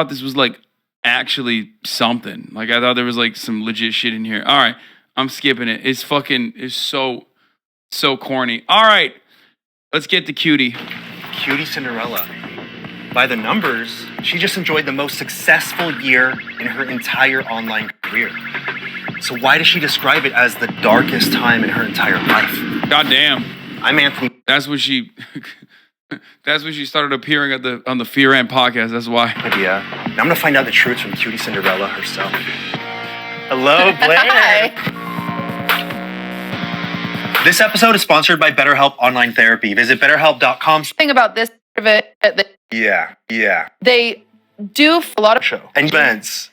thought this was like actually something. Like I thought there was like some legit shit in here. All right, I'm skipping it. It's so corny. All right, let's get to Cutie. QTCinderella. By the numbers, she just enjoyed the most successful year in her entire online career. So why does she describe it as the darkest time in her entire life? Goddamn. I'm Anthony. That's when she started appearing on the Fear Ant podcast. That's why. Padilla. Now I'm gonna find out the truth from QTCinderella herself. Hello, Blair. Hi. This episode is sponsored by BetterHelp Online Therapy. Visit BetterHelp.com. Thing about this of it, Yeah. they do a lot of Show and events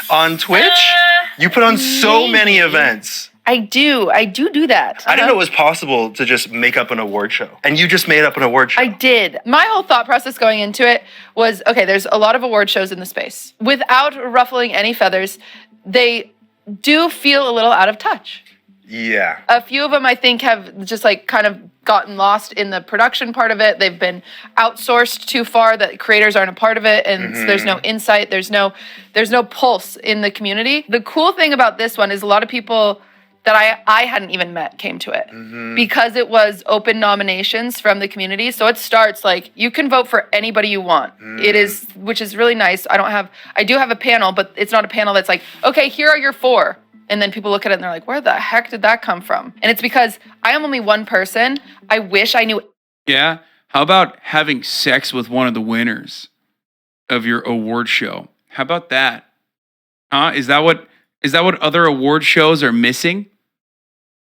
on Twitch. You put on so many events. I do that. I didn't know it was possible to just make up an award show. And you just made up an award show. I did. My whole thought process going into it was, okay, there's a lot of award shows in the space. Without ruffling any feathers, they do feel a little out of touch. Yeah. A few of them, I think, have just like kind of gotten lost in the production part of it. They've been outsourced too far that creators aren't a part of it, and there's no insight, there's no pulse in the community. The cool thing about this one is a lot of people that I hadn't even met came to it because it was open nominations from the community. So it starts like you can vote for anybody you want. It is, which is really nice. I do have a panel, but it's not a panel that's like, okay, here are your 4. And then people look at it and they're like, where the heck did that come from? And it's because I am only one person. I wish I knew. Yeah. How about having sex with one of the winners of your award show? How about that? Huh? Is that what other award shows are missing?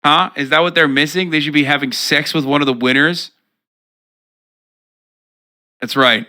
Huh? Is that what they're missing? They should be having sex with one of the winners? That's right.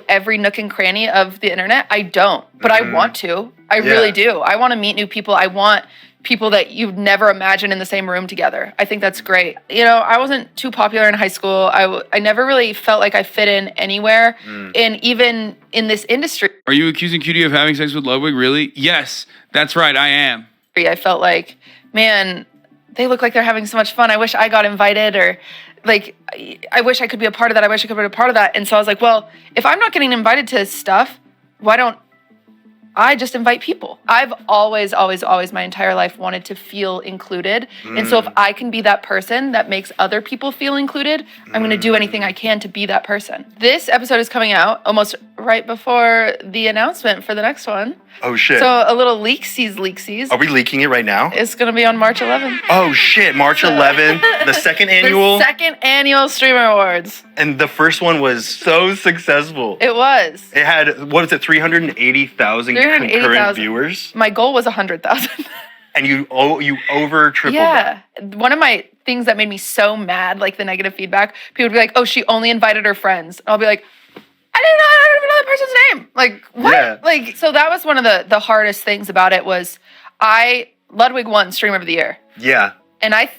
Every nook and cranny of the internet. I don't, but I want to. I really do. I want to meet new people. I want people that you'd never imagine in the same room together. I think that's great. You know, I wasn't too popular in high school. I never really felt like I fit in anywhere, and even in this industry. Are you accusing Cutie of having sex with Ludwig? Really? Yes, that's right. I am. I felt like, man, they look like they're having so much fun. I wish I got invited, or like, I wish I could be a part of that. I wish I could be a part of that. And so I was like, well, if I'm not getting invited to stuff, why don't I just invite people? I've always my entire life wanted to feel included. And so if I can be that person that makes other people feel included, I'm going to do anything I can to be that person. This episode is coming out almost right before the announcement for the next one. Oh, shit. So a little leaksies. Are we leaking it right now? It's going to be on March 11th. Oh, shit. March 11th, the second annual. The second annual Streamer Awards. And the first one was so successful. It was. It had, what is it, 380,000 concurrent viewers? My goal was 100,000. And you over tripled that. One of my things that made me so mad, like the negative feedback, people would be like, oh, she only invited her friends. And I'll be like, I didn't even know that person's name. Like, what? Yeah. Like, so that was one of the hardest things about it was Ludwig won Streamer of the Year. Yeah. And I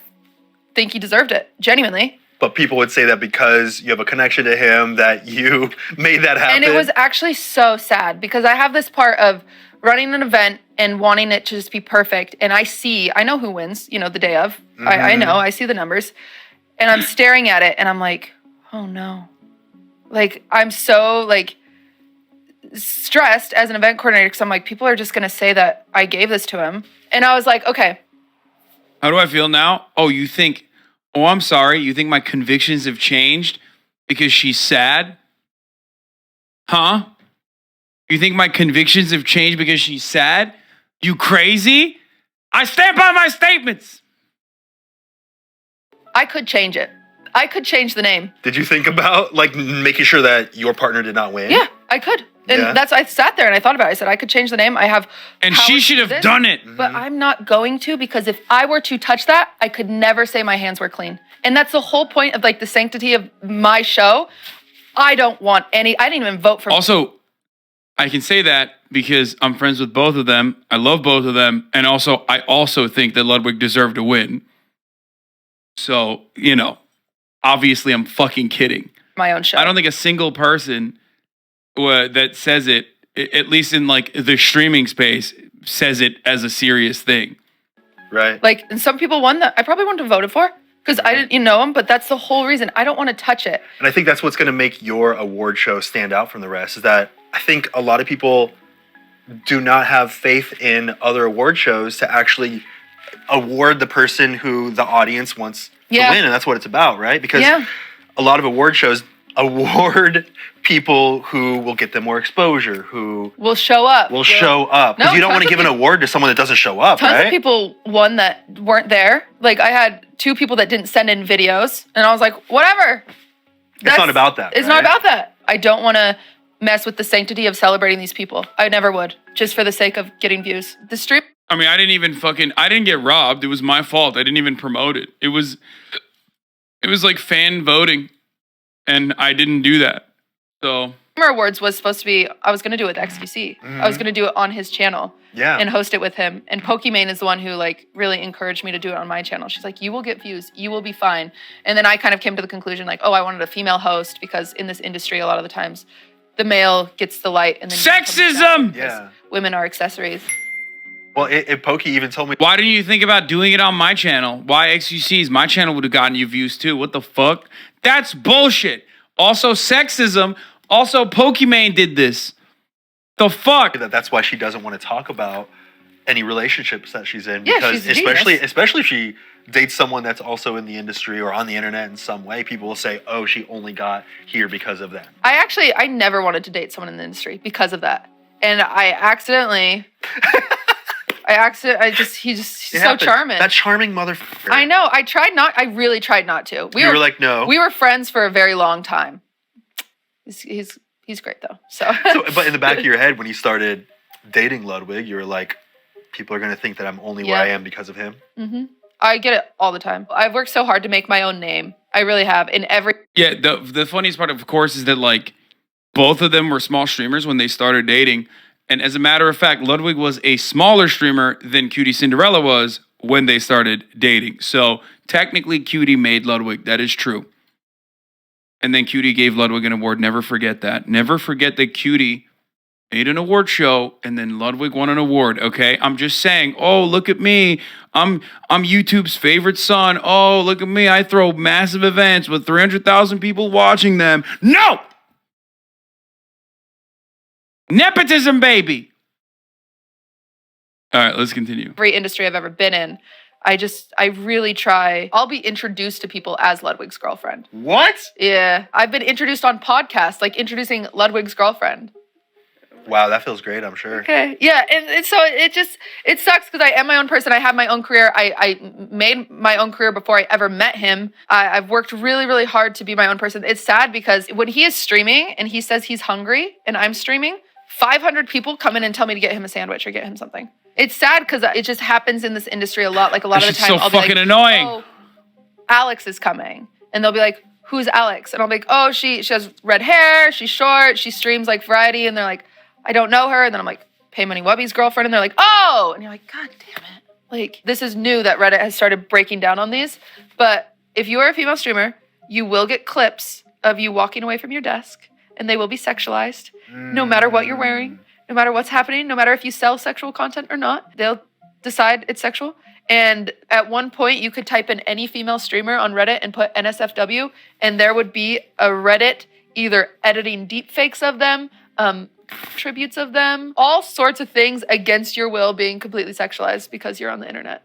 think he deserved it, genuinely. But people would say that because you have a connection to him that you made that happen. And it was actually so sad because I have this part of running an event and wanting it to just be perfect. And I know who wins, the day of. I know, I see the numbers. And I'm staring at it and I'm like, oh no. Like, I'm so, stressed as an event coordinator because I'm like, people are just going to say that I gave this to him. And I was like, okay. How do I feel now? Oh, I'm sorry. You think my convictions have changed because she's sad? Huh? You think my convictions have changed because she's sad? You crazy? I stand by my statements. I could change it. I could change the name. Did you think about making sure that your partner did not win? Yeah, I could. And I sat there and I thought about it. I said, I could change the name. I have. And she should have done it. But I'm not going to, because if I were to touch that, I could never say my hands were clean. And that's the whole point of the sanctity of my show. I don't want I didn't even vote for. Also, I can say that because I'm friends with both of them. I love both of them. And also, I also think that Ludwig deserved to win. So, obviously I'm fucking kidding. My own show. I don't think a single person that says it, at least in the streaming space, says it as a serious thing. Right. And some people won that I probably wouldn't have voted for. Because I didn't know him, but that's the whole reason. I don't want to touch it. And I think that's what's going to make your award show stand out from the rest, is that I think a lot of people do not have faith in other award shows to actually award the person who the audience wants to win. And that's what it's about, right? Because a lot of award shows award people who will get them more exposure, who will show up. Because you don't want to give an award to someone that doesn't show up, right? Tons of people won that weren't there. Like, I had 2 people that didn't send in videos, and I was like, whatever. It's not about that. It's not about that. I don't want to mess with the sanctity of celebrating these people. I never would, just for the sake of getting views. The stream. I mean, I didn't get robbed. It was my fault. I didn't even promote it. It was like fan voting, and I didn't do that. So Streamer Awards was supposed to be, I was going to do it with XQC. I was going to do it on his channel and host it with him. And Pokimane is the one who like really encouraged me to do it on my channel. She's like, you will get views. You will be fine. And then I kind of came to the conclusion like, oh, I wanted a female host because in this industry, a lot of the times the male gets the light. And then sexism! Yeah. Women are accessories. Well, Pokey even told me. Why didn't you think about doing it on my channel? Why XQC's? My channel would have gotten you views too. What the fuck? That's bullshit. Also sexism. Also Pokimane did this. The fuck? That's why she doesn't want to talk about any relationships that she's in. Yeah, because she's especially if she dates someone that's also in the industry or on the internet in some way, people will say, oh, she only got here because of that. I never wanted to date someone in the industry because of that. And I accidentally... he's so charming. That charming motherfucker. I know. I really tried not to. We were like, no. We were friends for a very long time. He's great though. So but in the back of your head, when you started dating Ludwig, you were like, people are going to think that I'm only where I am because of him. Mm-hmm. I get it all the time. I've worked so hard to make my own name. I really have. Yeah, the funniest part, of course, is that like both of them were small streamers when they started dating. And as a matter of fact, Ludwig was a smaller streamer than QTCinderella was when they started dating. So technically, QT made Ludwig. That is true. And then QT gave Ludwig an award. Never forget that. Never forget that QT made an award show and then Ludwig won an award. Okay, I'm just saying. Oh, look at me. I'm YouTube's favorite son. Oh, look at me. I throw massive events with 300,000 people watching them. No. Nepotism, baby. All right, let's continue. Every industry I've ever been in, I really try. I'll be introduced to people as Ludwig's girlfriend. What? Yeah. I've been introduced on podcasts, like introducing Ludwig's girlfriend. Wow, that feels great, I'm sure. Okay. Yeah, and so it sucks because I am my own person. I have my own career. I made my own career before I ever met him. I've worked really, really hard to be my own person. It's sad because when he is streaming and he says he's hungry and I'm streaming, 500 people come in and tell me to get him a sandwich or get him something. It's sad because it just happens in this industry a lot. Like a lot of the time, I'll be like, annoying. Oh, Alex is coming. And they'll be like, who's Alex? And I'll be like, oh, she has red hair, she's short, she streams like variety. And they're like, I don't know her. And then I'm like, Pay Money Wubby's girlfriend. And they're like, oh. And you're like, God damn it. Like, this is new that Reddit has started breaking down on these. But if you are a female streamer, you will get clips of you walking away from your desk. And they will be sexualized, no matter what you're wearing, no matter what's happening, no matter if you sell sexual content or not. They'll decide it's sexual. And at one point, you could type in any female streamer on Reddit and put NSFW, and there would be a Reddit either editing deepfakes of them, tributes of them, all sorts of things against your will being completely sexualized because you're on the internet.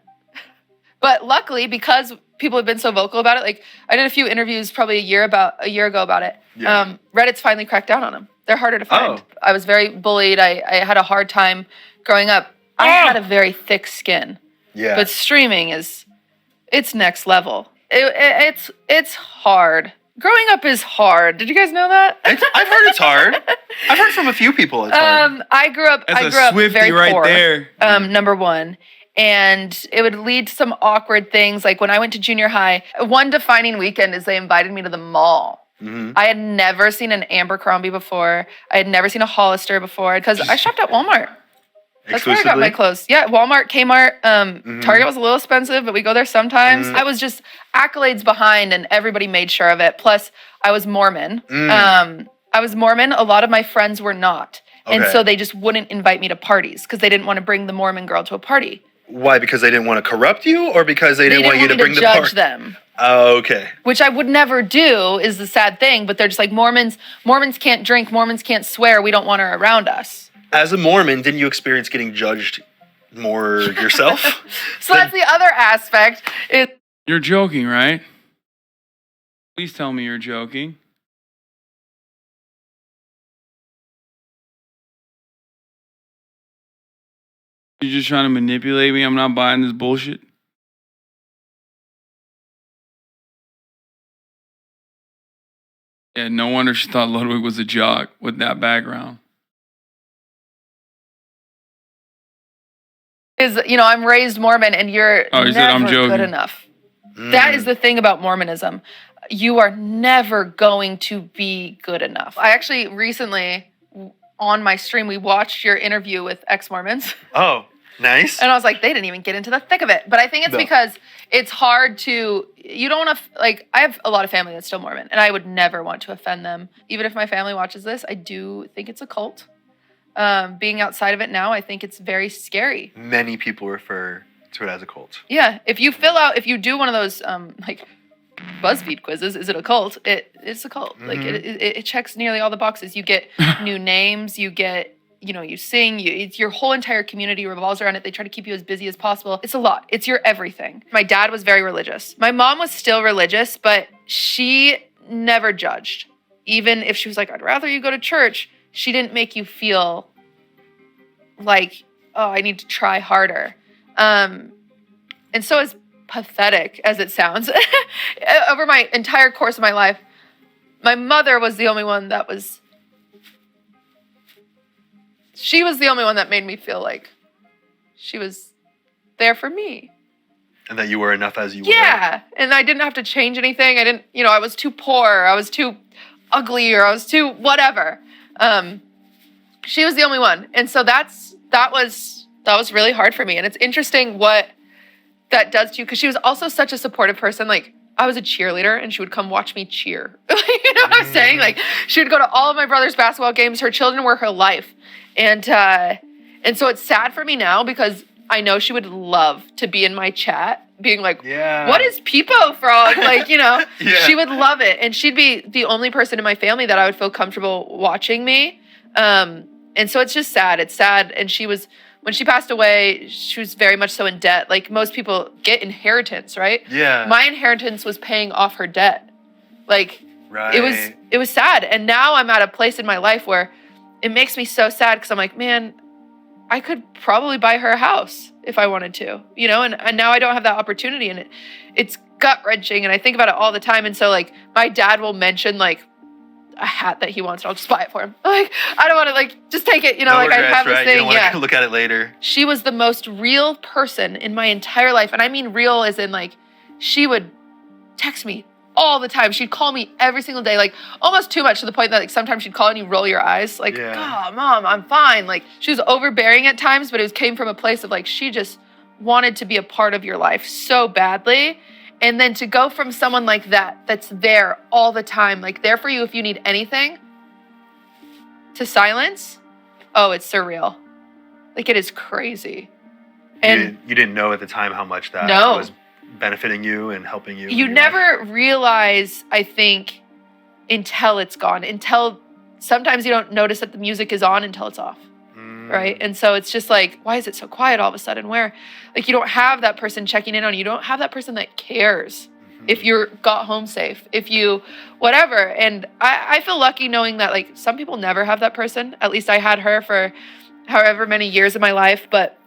But luckily, because people have been so vocal about it, like I did a few interviews probably a year ago about it. Yeah. Reddit's finally cracked down on them. They're harder to find. Oh. I was very bullied. I had a hard time growing up. I had a very thick skin. Yeah. But streaming it's next level. It's hard. Growing up is hard. Did you guys know that? I've heard it's hard. I've heard from a few people it's hard. I grew up very right poor. There. Number one. And it would lead to some awkward things. Like when I went to junior high, one defining weekend is they invited me to the mall. Mm-hmm. I had never seen an Abercrombie before. I had never seen a Hollister before because I shopped at Walmart. That's where I got my clothes. Yeah, Walmart, Kmart. Target was a little expensive, but we go there sometimes. I was just accolades behind, and everybody made sure of it. Plus, I was Mormon. I was Mormon. A lot of my friends were not. Okay. And so they just wouldn't invite me to parties because they didn't want to bring the Mormon girl to a party. Why? Because they didn't want to corrupt you, or because they didn't want you to bring me to the judge part? them. Oh, okay. Which I would never do is the sad thing, but they're just like, Mormons can't drink, Mormons can't swear, we don't want her around us. As a Mormon, didn't you experience getting judged more yourself? So that's the other aspect. You're joking, right? Please tell me you're joking. You're just trying to manipulate me. I'm not buying this bullshit. Yeah, no wonder she thought Ludwig was a jock with that background. I'm raised Mormon, and you're I'm never joking. good enough. That is the thing about Mormonism. You are never going to be good enough. I actually recently, on my stream, we watched your interview with ex-Mormons. Oh, nice. And I was like, they didn't even get into the thick of it. But I think it's because it's hard to, you don't want to, I have a lot of family that's still Mormon, and I would never want to offend them. Even if my family watches this, I do think it's a cult. Being outside of it now, I think it's very scary. Many people refer to it as a cult. Yeah. If you do one of those, BuzzFeed quizzes, is it a cult? It's a cult. Mm-hmm. Like it checks nearly all the boxes. You get new names, you get, you sing, your whole entire community revolves around it. They try to keep you as busy as possible. It's a lot. It's your everything. My dad was very religious. My mom was still religious, but she never judged. Even if she was like, I'd rather you go to church, she didn't make you feel like, oh, I need to try harder. And so as pathetic as it sounds, over my entire course of my life, my mother was the only one that made me feel like she was there for me. And that you were enough as you were. Yeah. And I didn't have to change anything. I was too poor. I was too ugly, or I was too whatever. She was the only one. And so that was really hard for me. And it's interesting what that does to you, because she was also such a supportive person. Like, I was a cheerleader, and she would come watch me cheer. You know what I'm saying? Like, she would go to all of my brother's basketball games. Her children were her life. And so it's sad for me now, because I know she would love to be in my chat being like, what is Peepo Frog? Like, She would love it. And she'd be the only person in my family that I would feel comfortable watching me. And so it's just sad. It's sad. And when she passed away, she was very much so in debt. Like, most people get inheritance, right? Yeah. My inheritance was paying off her debt. Like, right. It was sad. And now I'm at a place in my life where it makes me so sad, because I'm like, man, I could probably buy her a house if I wanted to, and now I don't have that opportunity, and it's gut-wrenching, and I think about it all the time. And so, like, my dad will mention, like, a hat that he wants, and I'll just buy it for him. Like, I don't want to, like, just take it, no regrets, I have this right? thing. You don't want to look at it later. She was the most real person in my entire life, and I mean real as in, like, she would text me all the time. She'd call me every single day, like, almost too much, to the point that, like, sometimes she'd call and you roll your eyes, like, oh, Mom, I'm fine. Like, she was overbearing at times, but it came from a place of, like, she just wanted to be a part of your life so badly. And then to go from someone like that's there all the time, like, there for you if you need anything, to silence, oh, it's surreal. Like, it is crazy. And you didn't know at the time how much that was benefiting you and helping you. You never realize, I think, until it's gone. Until sometimes you don't notice that the music is on until it's off. Right? And so it's just like, why is it so quiet all of a sudden? Where, like, you don't have that person checking in on you. You don't have that person that cares if you got home safe, if you whatever. And I feel lucky knowing that, like, some people never have that person. At least I had her for however many years of my life. But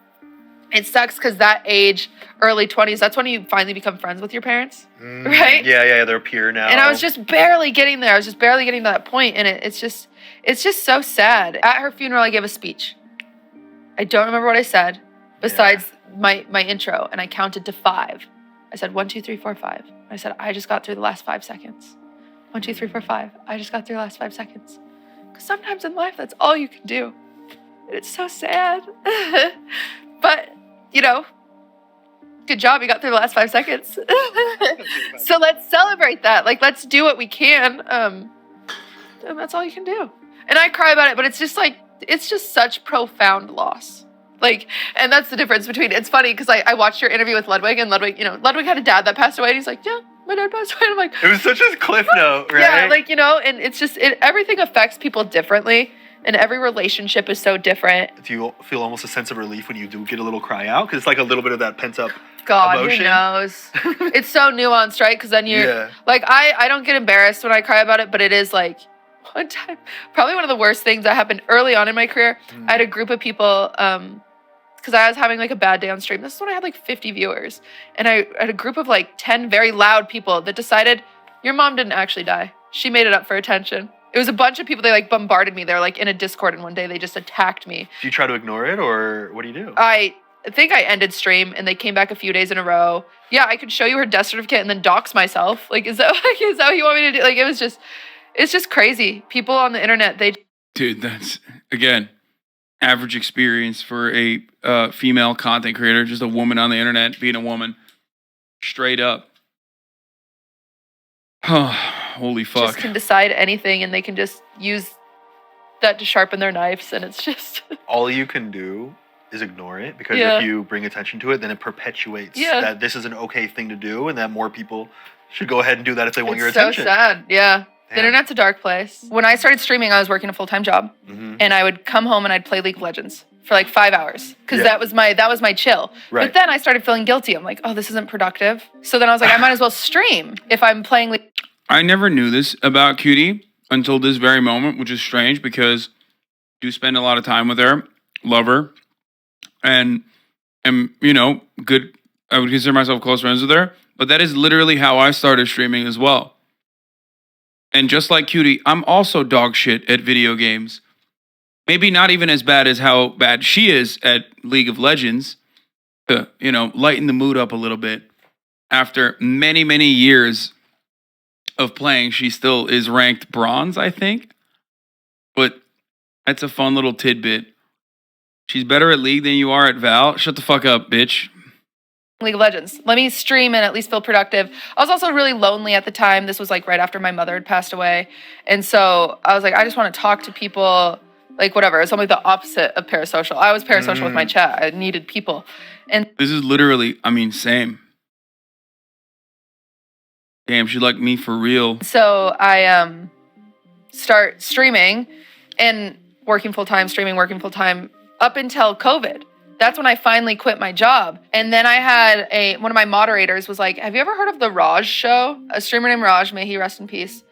it sucks, because that age, early 20s, that's when you finally become friends with your parents, right? Yeah, they're a peer now. And I was just barely getting there. I was just barely getting to that point, and it's just so sad. At her funeral, I gave a speech. I don't remember what I said, besides my intro, and I counted to 5. I said 1, 2, 3, 4, 5. I said, I just got through the last 5 seconds. 1, 2, 3, 4, 5. I just got through the last 5 seconds. Because sometimes in life, that's all you can do. And it's so sad. But, good job. You got through the last 5 seconds. So let's celebrate that. Like, let's do what we can. And that's all you can do. And I cry about it, but it's just like, it's just such profound loss. Like, and that's the difference between, it's funny because I watched your interview with Ludwig, and Ludwig, Ludwig had a dad that passed away, and he's like, yeah, my dad passed away. And I'm like, It was such a cliff note, right? yeah, like, and it's just, everything affects people differently, and every relationship is so different. Do you feel almost a sense of relief when you do get a little cry out? Because it's like a little bit of that pent up God, emotion. who knows? It's so nuanced, right? Because then you're, like, I don't get embarrassed when I cry about it, but it is like, one time, probably one of the worst things that happened early on in my career, I had a group of people, because I was having like a bad day on stream. This is when I had like 50 viewers. And I had a group of like 10 very loud people that decided, your mom didn't actually die. She made it up for attention. It was a bunch of people, they like bombarded me. They're like in a Discord, and one day they just attacked me. Do you try to ignore it, or what do you do? I think I ended stream, and they came back a few days in a row. Yeah, I could show you her death certificate and then dox myself. Like, is that what you want me to do? Like, it's just crazy. People on the internet, Dude, that's, again, average experience for a female content creator, just a woman on the internet being a woman. Straight up. Holy fuck. just can decide anything, and they can just use that to sharpen their knives, and it's just... All you can do is ignore it, because Yeah. if you bring attention to it, then it perpetuates that this is an okay thing to do, and that more people should go ahead and do that if they want your It's so attention. sad, yeah. The Damn. internet's a dark place. When I started streaming, I was working a full-time job, and I would come home and I'd play League of Legends for like 5 hours, because that was my chill. Right. But then I started feeling guilty. I'm like, oh, this isn't productive. So then I was like, I might as well stream if I'm playing League. I never knew this about QT until this very moment, which is strange because I do spend a lot of time with her, love her, and am, good. I would consider myself close friends with her, but that is literally how I started streaming as well. And just like QT, I'm also dog shit at video games. Maybe not even as bad as how bad she is at League of Legends, to, lighten the mood up a little bit. After many, many years of playing, she still is ranked bronze, I think. But that's a fun little tidbit. She's better at League than you are at Val. Shut the fuck up, bitch. League of Legends. Let me stream and at least feel productive. I was also really lonely at the time. This was like right after my mother had passed away. And so I was like, I just want to talk to people, like whatever. It's almost the opposite of parasocial. I was parasocial with my chat. I needed people. And this is literally, same. Damn, she like me for real. So I start streaming and working full-time, streaming, working full-time up until COVID. That's when I finally quit my job. And then I had one of my moderators was like, have you ever heard of the Raj show? A streamer named Raj, may he rest in peace,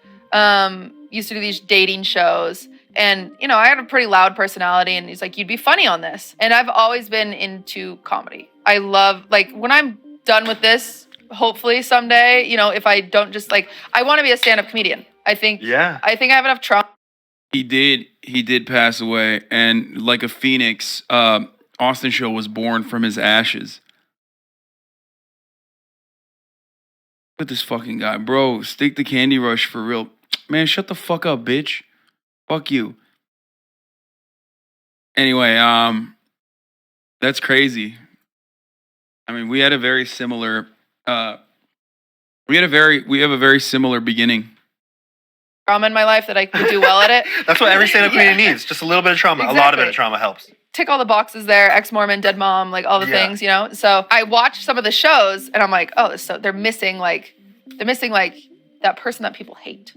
used to do these dating shows. And, I had a pretty loud personality, and he's like, you'd be funny on this. And I've always been into comedy. I love, like, when I'm done with this, hopefully someday, if I don't just I want to be a stand-up comedian. I think I have enough trauma. He did pass away, and like a phoenix, Austin Show was born from his ashes. Look at this fucking guy, bro. Stick the Candy Rush for real. Man, shut the fuck up, bitch. Fuck you. Anyway, that's crazy. We had a very similar we have a very similar beginning. Trauma in my life that I could do well at it. That's what every stand-up comedian needs. Just a little bit of trauma. Exactly. A lot of it of trauma helps. Tick all the boxes there, ex-Mormon, dead mom, like all the things, So I watched some of the shows, and I'm like, oh, so they're missing that person that people hate,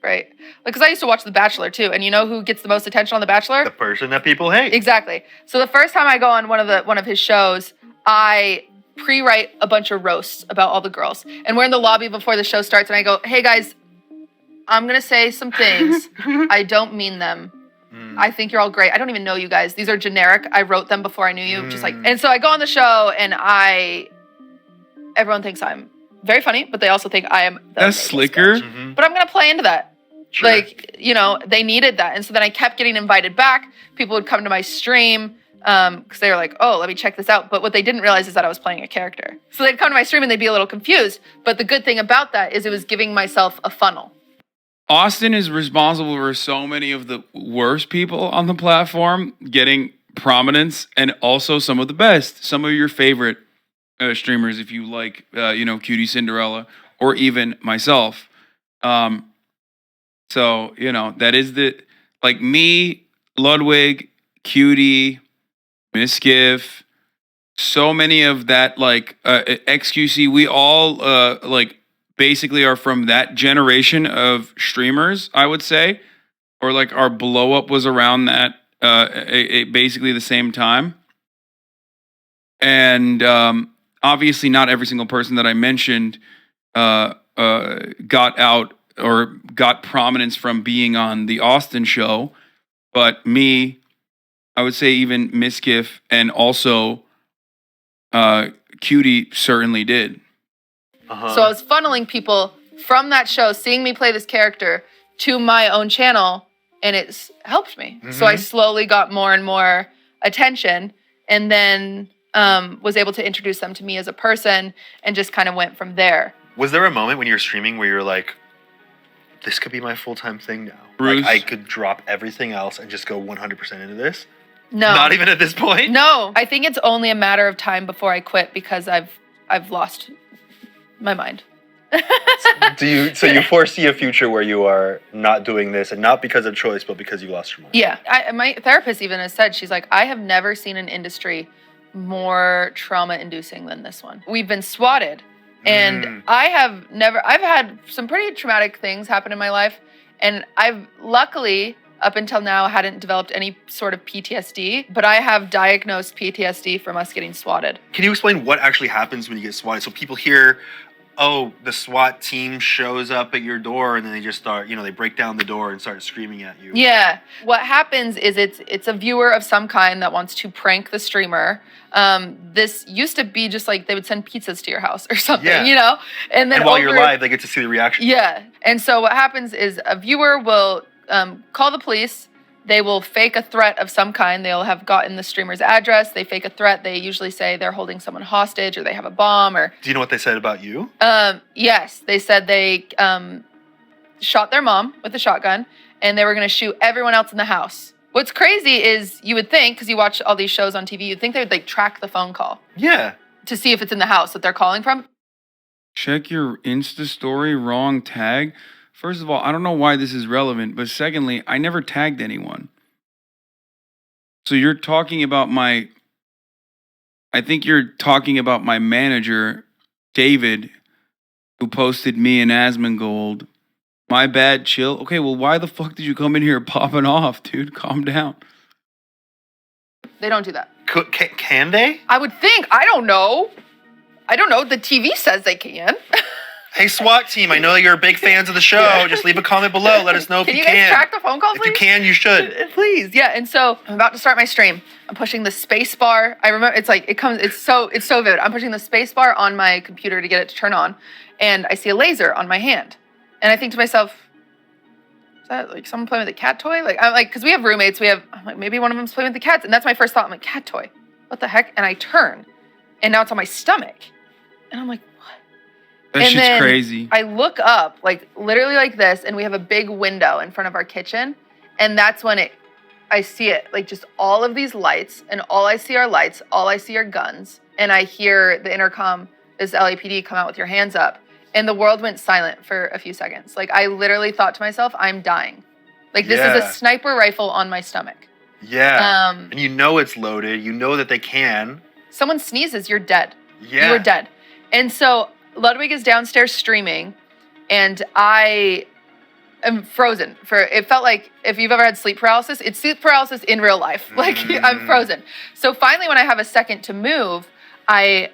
right? Because I used to watch The Bachelor too, and you know who gets the most attention on The Bachelor? The person that people hate. Exactly. So the first time I go on one of his shows, I pre-write a bunch of roasts about all the girls, and we're in the lobby before the show starts, and I go, hey guys, I'm gonna say some things. I don't mean them. I think you're all great. I don't even know you guys. These are generic. I wrote them before I knew you. And so I go on the show, and everyone thinks I'm very funny, but they also think I am the That's slicker. But I'm going to play into that. Sure. They needed that. And so then I kept getting invited back. People would come to my stream because they were like, oh, let me check this out. But what they didn't realize is that I was playing a character. So they'd come to my stream and they'd be a little confused. But the good thing about that is it was giving myself a funnel. Austin is responsible for so many of the worst people on the platform getting prominence, and also some of the best. Some of your favorite streamers, if you like, QTCinderella, or even myself. So, that is me, Ludwig, QT, Misgift, so many of that, like XQC, we all like basically are from that generation of streamers, I would say, or like our blow up was around that basically the same time. And obviously, not every single person that I mentioned got out or got prominence from being on the Austin show, but me, I would say even Misgift and also Cutie certainly did. So I was funneling people from that show, seeing me play this character, to my own channel, and it's helped me. So I slowly got more and more attention, and then was able to introduce them to me as a person, and just kind of went from there. Was there a moment when you were streaming where you're like, this could be my full-time thing now? Bruce? Like, I could drop everything else and just go 100% into this? No. Not even at this point? No. I think it's only a matter of time before I quit because I've lost my mind. So you foresee a future where you are not doing this, and not because of choice, but because you lost your mind? Yeah. My therapist even has said, she's like, I have never seen an industry more trauma-inducing than this one. We've been swatted. And I've had some pretty traumatic things happen in my life. And I've luckily, up until now, hadn't developed any sort of PTSD, but I have diagnosed PTSD from us getting swatted. Can you explain what actually happens when you get swatted? So people hear, oh, the SWAT team shows up at your door, and then they just start, they break down the door and start screaming at you. Yeah. What happens is it's a viewer of some kind that wants to prank the streamer. This used to be just like they would send pizzas to your house or something, And then while you're live, they get to see the reaction. Yeah. And so what happens is a viewer will call the police. They will fake a threat of some kind. They'll have gotten the streamer's address. They fake a threat. They usually say they're holding someone hostage or they have a bomb or... Do you know what they said about you? Yes. They said they shot their mom with a shotgun and they were going to shoot everyone else in the house. What's crazy is you would think, because you watch all these shows on TV, you'd think they would track the phone call. Yeah. To see if it's in the house that they're calling from. Check your Insta story, wrong tag. First of all, I don't know why this is relevant, but secondly, I never tagged anyone. So you're talking about I think you're talking about my manager, David, who posted me and Asmongold. My bad, chill. Okay, well, why the fuck did you come in here popping off, dude? Calm down. They don't do that. Can they? I would think. I don't know. The TV says they can. Hey, SWAT team, I know you're big fans of the show. Just leave a comment below. Let us know if you can. Can you guys track the phone call, please? If you can, you should. Please, yeah. And so I'm about to start my stream. I'm pushing the space bar. I remember it's so vivid. I'm pushing the space bar on my computer to get it to turn on, and I see a laser on my hand. And I think to myself, is that someone playing with a cat toy? Because we have roommates. I'm like, maybe one of them's playing with the cats. And that's my first thought. I'm like, cat toy. What the heck? And I turn, and now it's on my stomach. And I'm like, that shit's crazy. I look up, literally like this, and we have a big window in front of our kitchen. And that's when I see it, just all of these lights, and all I see are lights, all I see are guns. And I hear the intercom, this LAPD, come out with your hands up. And the world went silent for a few seconds. I literally thought to myself, I'm dying. This is a sniper rifle on my stomach. Yeah. And you know it's loaded. You know that they can. Someone sneezes, you're dead. Yeah. You are dead. And so Ludwig is downstairs streaming, and I am frozen. It felt like if you've ever had sleep paralysis, it's sleep paralysis in real life. I'm frozen. So finally, when I have a second to move, I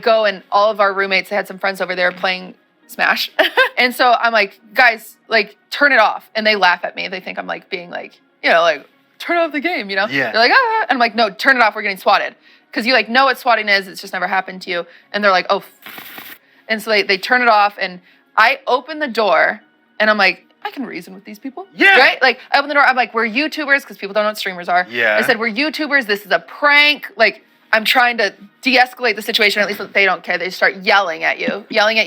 go, and all of our roommates, they had some friends over there playing Smash. And so I'm like, guys, turn it off. And they laugh at me. They think I'm being turn off the game, Yeah. They're like, ah. And I'm like, no, turn it off. We're getting swatted. Because you know what swatting is. It's just never happened to you. And they're like, oh. And so they turn it off, and I open the door, and I'm like, I can reason with these people. Yeah. Right? I open the door. I'm like, we're YouTubers, because people don't know what streamers are. Yeah. I said, we're YouTubers. This is a prank. I'm trying to de-escalate the situation. At least they don't care. They start yelling at you,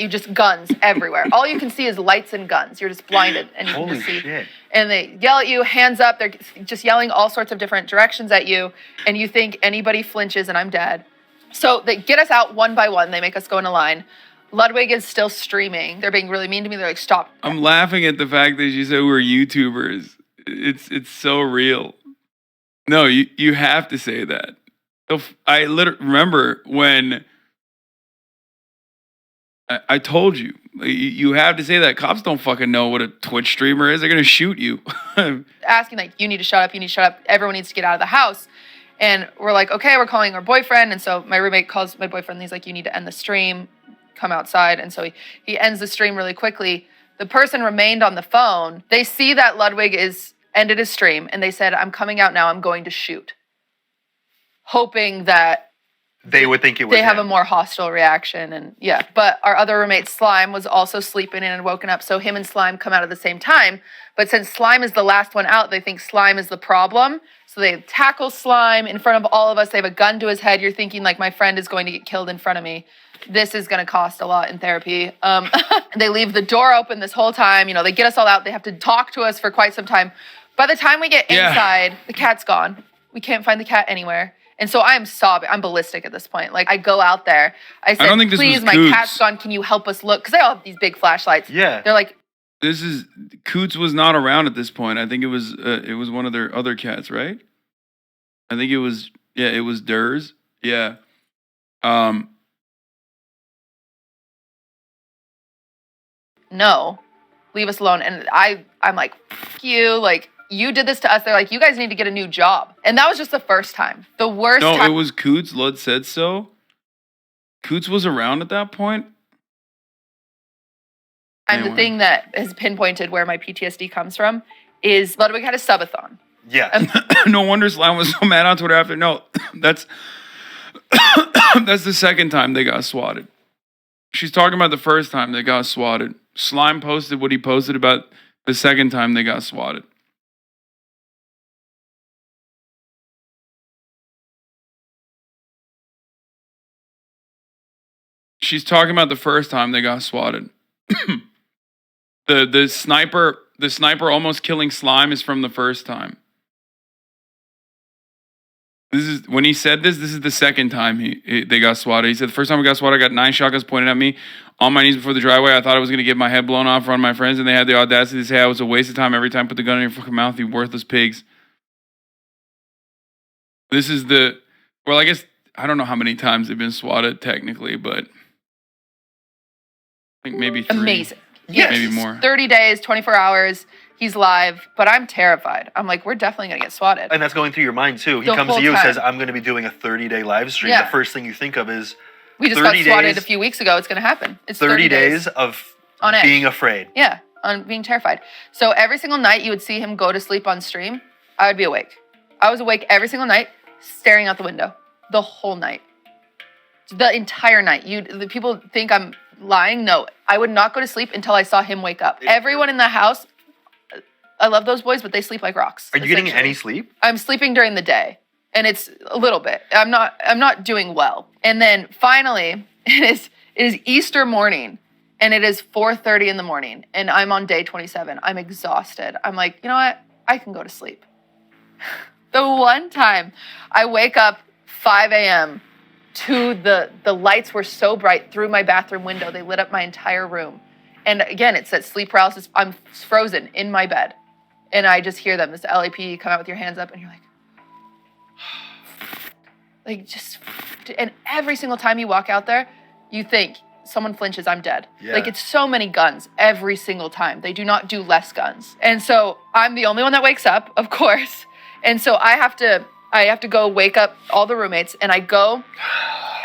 just guns everywhere. All you can see is lights and guns. You're just blinded, and you can just see. Shit. And they yell at you, hands up. They're just yelling all sorts of different directions at you, and you think anybody flinches, and I'm dead. So they get us out one by one. They make us go in a line. Ludwig is still streaming. They're being really mean to me. They're like, stop. I'm laughing at the fact that you said we're YouTubers. It's so real. No, you have to say that. I literally remember when I told you, you have to say that. Cops don't fucking know what a Twitch streamer is. They're going to shoot you. Asking like, you need to shut up, you need to shut up. Everyone needs to get out of the house. And we're like, okay, we're calling our boyfriend. And so my roommate calls my boyfriend and he's like, you need to end the stream, come outside. And so he ends the stream really quickly. The person remained on the phone. They see that Ludwig ended his stream and they said, I'm coming out now, I'm going to shoot. Hoping that they would think it was they have him. a more hostile reaction. And yeah, but our other roommate Slime was also sleeping in and woken up. So him and Slime come out at the same time. But since Slime is the last one out, they think Slime is the problem. So they tackle Slime in front of all of us. They have a gun to his head. You're thinking like my friend is going to get killed in front of me. This is going to cost a lot in therapy. They leave the door open this whole time. You know, they get us all out. They have to talk to us for quite some time. By the time we get inside, the cat's gone. We can't find the cat anywhere. And so I am sobbing. I'm ballistic at this point. Like, I go out there. I said, please, my cat's gone. Can you help us look? Because they all have these big flashlights. Yeah. They're like... Coots was not around at this point. I think it was one of their other cats, right? I think it was Durs. Yeah. No. Leave us alone. And I'm like, fuck you. Like... You did this to us. They're like, you guys need to get a new job. And that was just the first time. The worst time. No, it was Coots. Lud said so. Coots was around at that point. And the thing that has pinpointed where my PTSD comes from is Ludwig had a subathon. Yeah. No wonder Slime was so mad on Twitter after. No, that's the second time they got swatted. She's talking about the first time they got swatted. Slime posted what he posted about the second time they got swatted. She's talking about the first time they got swatted. the sniper almost killing Slime is from the first time. This is when he said this is the second time they got swatted. He said the first time we got swatted, I got 9 shotguns pointed at me on my knees before the driveway. I thought I was gonna get my head blown off in front of my friends, and they had the audacity to say I was a waste of time every time. Put the gun in your fucking mouth, you worthless pigs. This is I guess I don't know how many times they've been swatted technically, but I think maybe 3. Amazing. Yes. Maybe more. 30 days, 24 hours. He's live, but I'm terrified. I'm like, we're definitely going to get swatted. And that's going through your mind, too. He The comes whole to you and time. says, I'm going to be doing a 30-day live stream. Yeah. The first thing you think of is We just got swatted a few weeks ago. It's going to happen. It's 30 days of on edge. being afraid. Yeah, on being terrified. So every single night you would see him go to sleep on stream, I would be awake. I was awake every single night, staring out the window. The whole night. The entire night. The people think I'm lying. No, I would not go to sleep until I saw him wake up. Everyone in the house, I love those boys, but they sleep like rocks. Are you getting any sleep? I'm sleeping during the day, and it's a little bit. I'm not doing well. And then finally, it is Easter morning, and it is 4:30 in the morning, and I'm on day 27. I'm exhausted. I'm like, you know what? I can go to sleep. The one time I wake up 5 a.m. to the lights were so bright through my bathroom window. They lit up my entire room. And again, it said sleep paralysis. I'm frozen in my bed. And I just hear them, this LAP, come out with your hands up, and you're like, and every single time you walk out there, you think, someone flinches, I'm dead. Yeah. Like, it's so many guns every single time. They do not do less guns. And so I'm the only one that wakes up, of course. And so I have to go wake up all the roommates, and I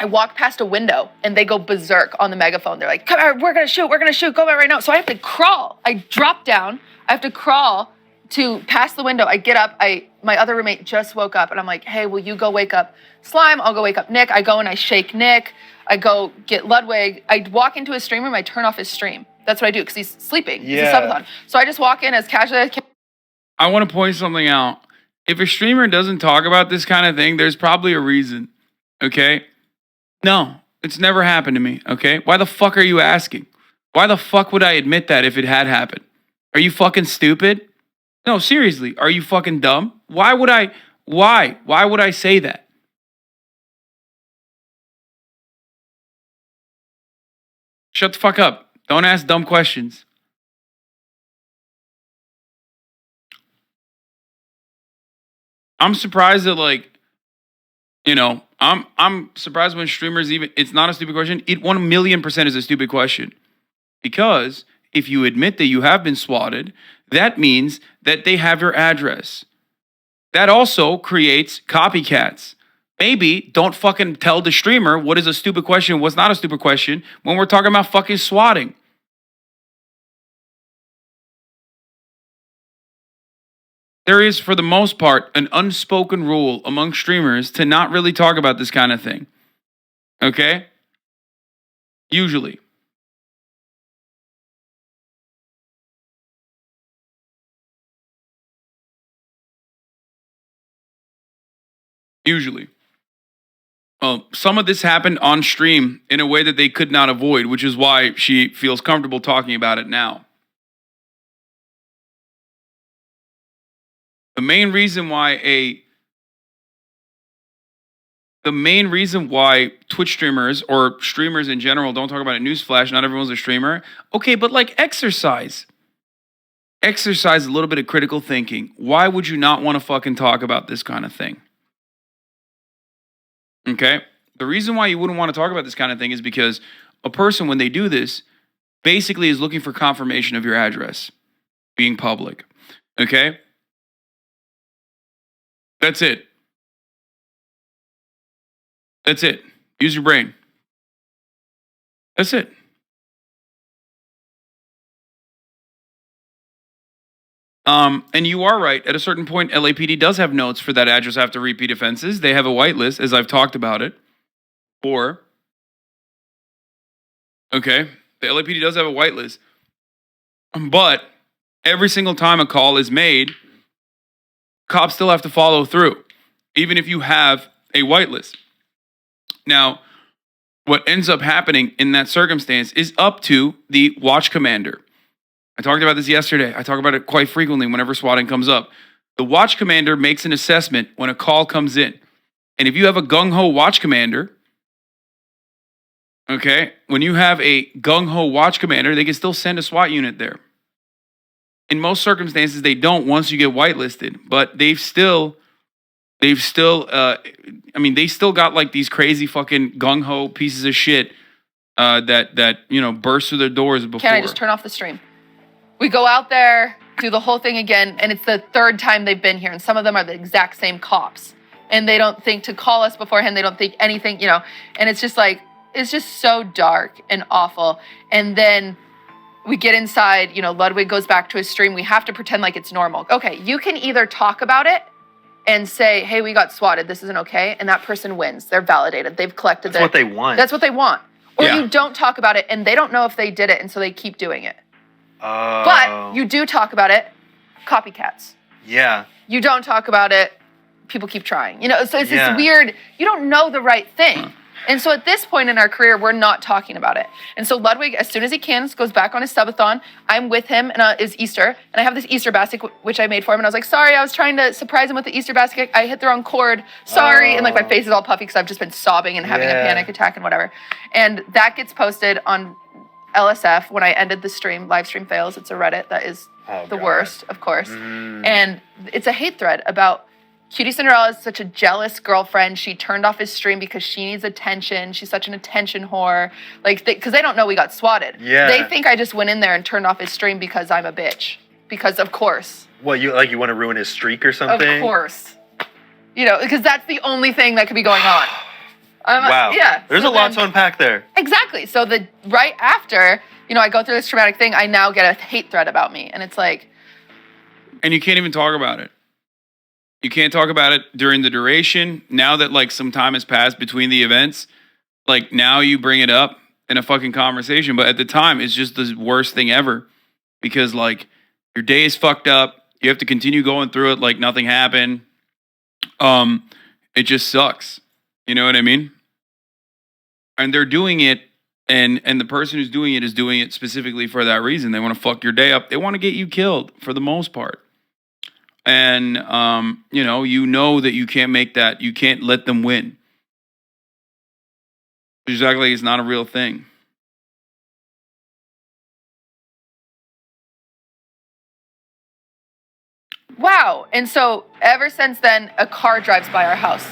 walk past a window, and they go berserk on the megaphone. They're like, come on, we're gonna shoot, go out right now. So I have to crawl. I drop down, I have to crawl to pass the window. I get up, my other roommate just woke up, and I'm like, hey, will you go wake up Slime? I'll go wake up Nick. I go and I shake Nick. I go get Ludwig. I walk into his stream room, I turn off his stream. That's what I do, because he's sleeping. Yeah. He's a subathon. So I just walk in as casually as I can. I want to point something out. If a streamer doesn't talk about this kind of thing, there's probably a reason. Okay? No, it's never happened to me. Okay? Why the fuck are you asking? Why the fuck would I admit that if it had happened? Are you fucking stupid? No, seriously. Are you fucking dumb? Why would I say that? Shut the fuck up. Don't ask dumb questions. I'm surprised that, like, you know, I'm surprised when streamers even. It's not a stupid question. It 1,000,000% is a stupid question, because if you admit that you have been swatted, that means that they have your address. That also creates copycats. Maybe don't fucking tell the streamer what is a stupid question, what's not a stupid question when we're talking about fucking swatting. There is, for the most part, an unspoken rule among streamers to not really talk about this kind of thing. Okay? Usually. Usually. Some of this happened on stream in a way that they could not avoid, which is why she feels comfortable talking about it now. The main reason why Twitch streamers or streamers in general don't talk about it, newsflash, not everyone's a streamer. Okay, but like exercise a little bit of critical thinking. Why would you not want to fucking talk about this kind of thing? Okay? The reason why you wouldn't want to talk about this kind of thing is because a person, when they do this, basically is looking for confirmation of your address being public. Okay? That's it. That's it. Use your brain. That's it. And you are right. At a certain point, LAPD does have notes for that address after repeat offenses. They have a whitelist, as I've talked about it. Okay, the LAPD does have a whitelist. But every single time a call is made, cops still have to follow through, even if you have a whitelist. Now, what ends up happening in that circumstance is up to the watch commander. I talked about this yesterday. I talk about it quite frequently whenever swatting comes up. The watch commander makes an assessment when a call comes in. And if you have a gung-ho watch commander, okay, when you have a gung-ho watch commander, they can still send a SWAT unit there. In most circumstances, they don't once you get whitelisted, but they still got like these crazy fucking gung-ho pieces of shit that burst through their doors before. Can I just turn off the stream? We go out there, do the whole thing again, and it's the third time they've been here, and some of them are the exact same cops. And they don't think to call us beforehand, they don't think anything, and it's just like, it's just so dark and awful. And then we get inside, Ludwig goes back to his stream, we have to pretend like it's normal. Okay, you can either talk about it and say, hey, we got swatted, this isn't okay, and that person wins. They're validated, they've collected That's what they want. That's what they want. Or Yeah. you don't talk about it, and they don't know if they did it, and so they keep doing it. But you do talk about it, copycats. Yeah. You don't talk about it, people keep trying. So it's Yeah. this weird, you don't know the right thing. And so at this point in our career, we're not talking about it. And so Ludwig, as soon as he can, goes back on his subathon. I'm with him, and it's Easter, and I have this Easter basket, which I made for him. And I was like, sorry, I was trying to surprise him with the Easter basket. I hit the wrong cord. Sorry. And like my face is all puffy because I've just been sobbing and having a panic attack and whatever. And that gets posted on LSF when I ended the stream. Live stream fails. It's a Reddit that is the worst, of course. And it's a hate thread about QTCinderella is such a jealous girlfriend. She turned off his stream because she needs attention. She's such an attention whore. Like, because they don't know we got swatted. Yeah. They think I just went in there and turned off his stream because I'm a bitch. Because of course. What, you want to ruin his streak or something? Of course. Because that's the only thing that could be going on. Wow. Yeah. There's a lot to unpack there. Exactly. So right after, I go through this traumatic thing, I now get a hate thread about me. And it's like. And you can't even talk about it. You can't talk about it during the duration. Now that like some time has passed between the events, like now you bring it up in a fucking conversation. But at the time, it's just the worst thing ever because like your day is fucked up. You have to continue going through it like nothing happened. It just sucks. You know what I mean? And they're doing it, and the person who's doing it is doing it specifically for that reason. They want to fuck your day up. They want to get you killed for the most part. And, you know that you can't make that. You can't let them win. Just act like it's not a real thing. Wow. And so ever since then, a car drives by our house.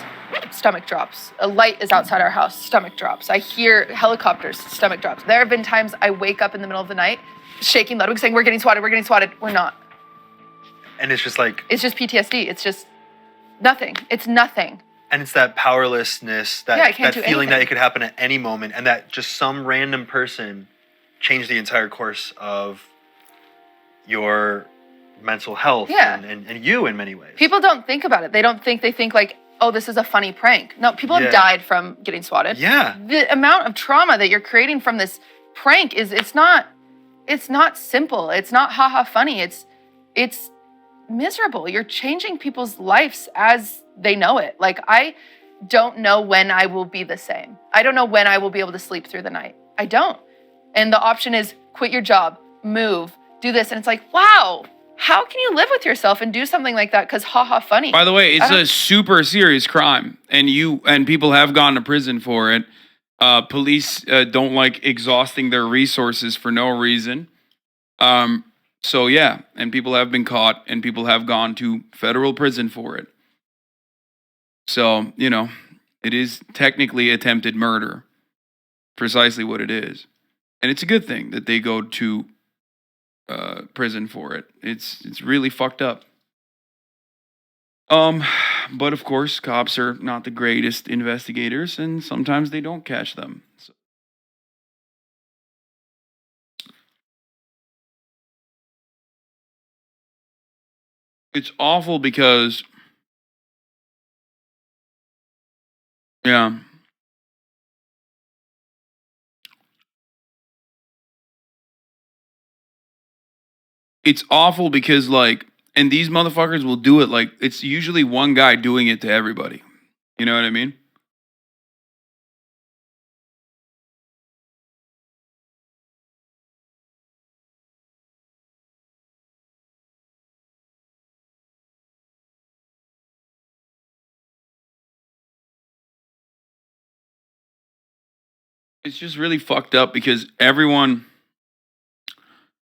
stomach drops. A light is outside our house, stomach drops. I hear helicopters, stomach drops. There have been times I wake up in the middle of the night, shaking Ludwig, saying, we're getting swatted, we're getting swatted. We're not. And it's just like... It's just PTSD. It's just nothing. It's nothing. And it's that powerlessness, that, I can't that do feeling anything. that it could happen at any moment, and that just some random person changed the entire course of your mental health and you in many ways. People don't think about it. They think like, oh, this is a funny prank. No, people have died from getting swatted. Yeah. The amount of trauma that you're creating from this prank it's not simple. It's not haha funny. It's miserable. You're changing people's lives as they know it. Like, I don't know when I will be the same. I don't know when I will be able to sleep through the night. I don't. And the option is quit your job, move, do this. And it's like, wow, how can you live with yourself and do something like that? Because haha funny. By the way, it's a super serious crime, and people have gone to prison for it. Police don't like exhausting their resources for no reason. So yeah, and people have been caught, and people have gone to federal prison for it. So, it is technically attempted murder. Precisely what it is. And it's a good thing that they go to prison for it. It's really fucked up. But of course, cops are not the greatest investigators, and sometimes they don't catch them. So. It's awful because, yeah. It's awful because, and these motherfuckers will do it, it's usually one guy doing it to everybody. You know what I mean? It's just really fucked up because everyone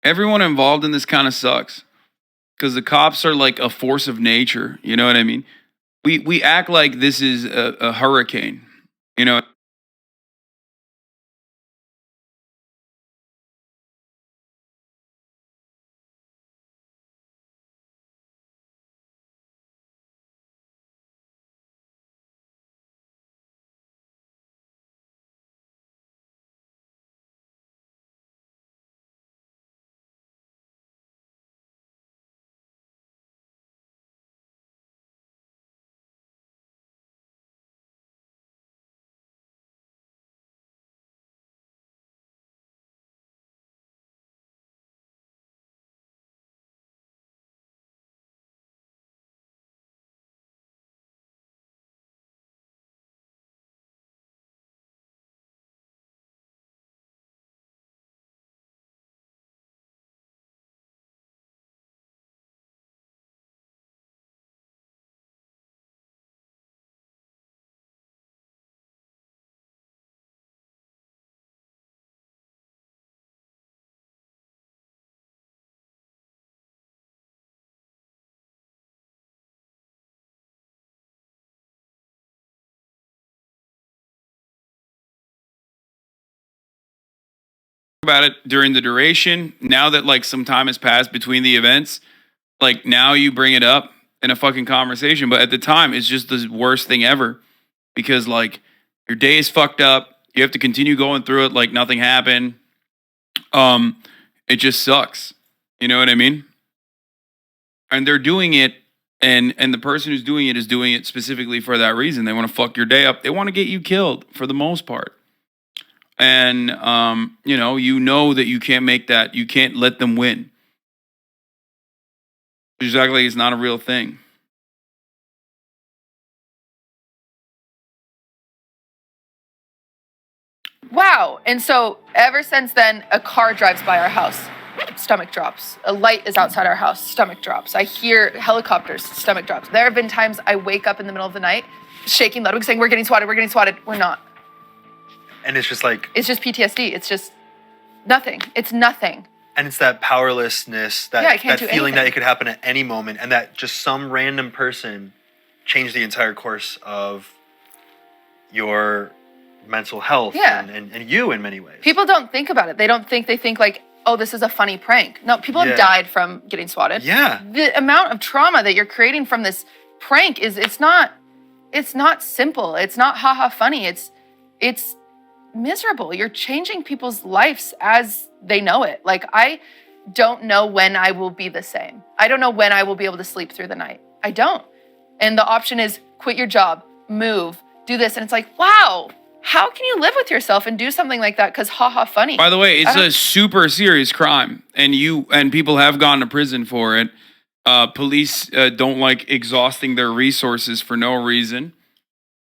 involved in this kind of sucks. Because the cops are like a force of nature. You know what I mean? We act like this is a hurricane. You know? About it during the duration. Now that some time has passed between the events, now you bring it up in a fucking conversation. But at the time, it's just the worst thing ever because your day is fucked up. You have to continue going through it like nothing happened. It just sucks. You know what I mean? And they're doing it, and the person who's doing it is doing it specifically for that reason. They want to fuck your day up. They want to get you killed for the most part. And you know that you can't make that. You can't let them win. Just act like it's not a real thing. Wow. And so ever since then, a car drives by our house, stomach drops. A light is outside our house, stomach drops. I hear helicopters, stomach drops. There have been times I wake up in the middle of the night, shaking Ludwig, saying, we're getting swatted, we're getting swatted. We're not. And it's just it's just PTSD. It's just nothing. It's nothing. And it's that powerlessness, that feeling anything. that it could happen at any moment, and that just some random person changed the entire course of your mental health Yeah. and you in many ways. People don't think about it. They think like, oh, this is a funny prank. No, people have Yeah. died from getting swatted. Yeah. The amount of trauma that you're creating from this prank it's not simple. It's not haha funny. It's miserable. You're changing people's lives as they know it. Like, I don't know when I will be the same. I don't know when I will be able to sleep through the night. I don't. And the option is quit your job, move, do this. And it's like, wow, how can you live with yourself and do something like that? Because haha funny. By the way, it's a super serious crime, and people have gone to prison for it. Police don't like exhausting their resources for no reason.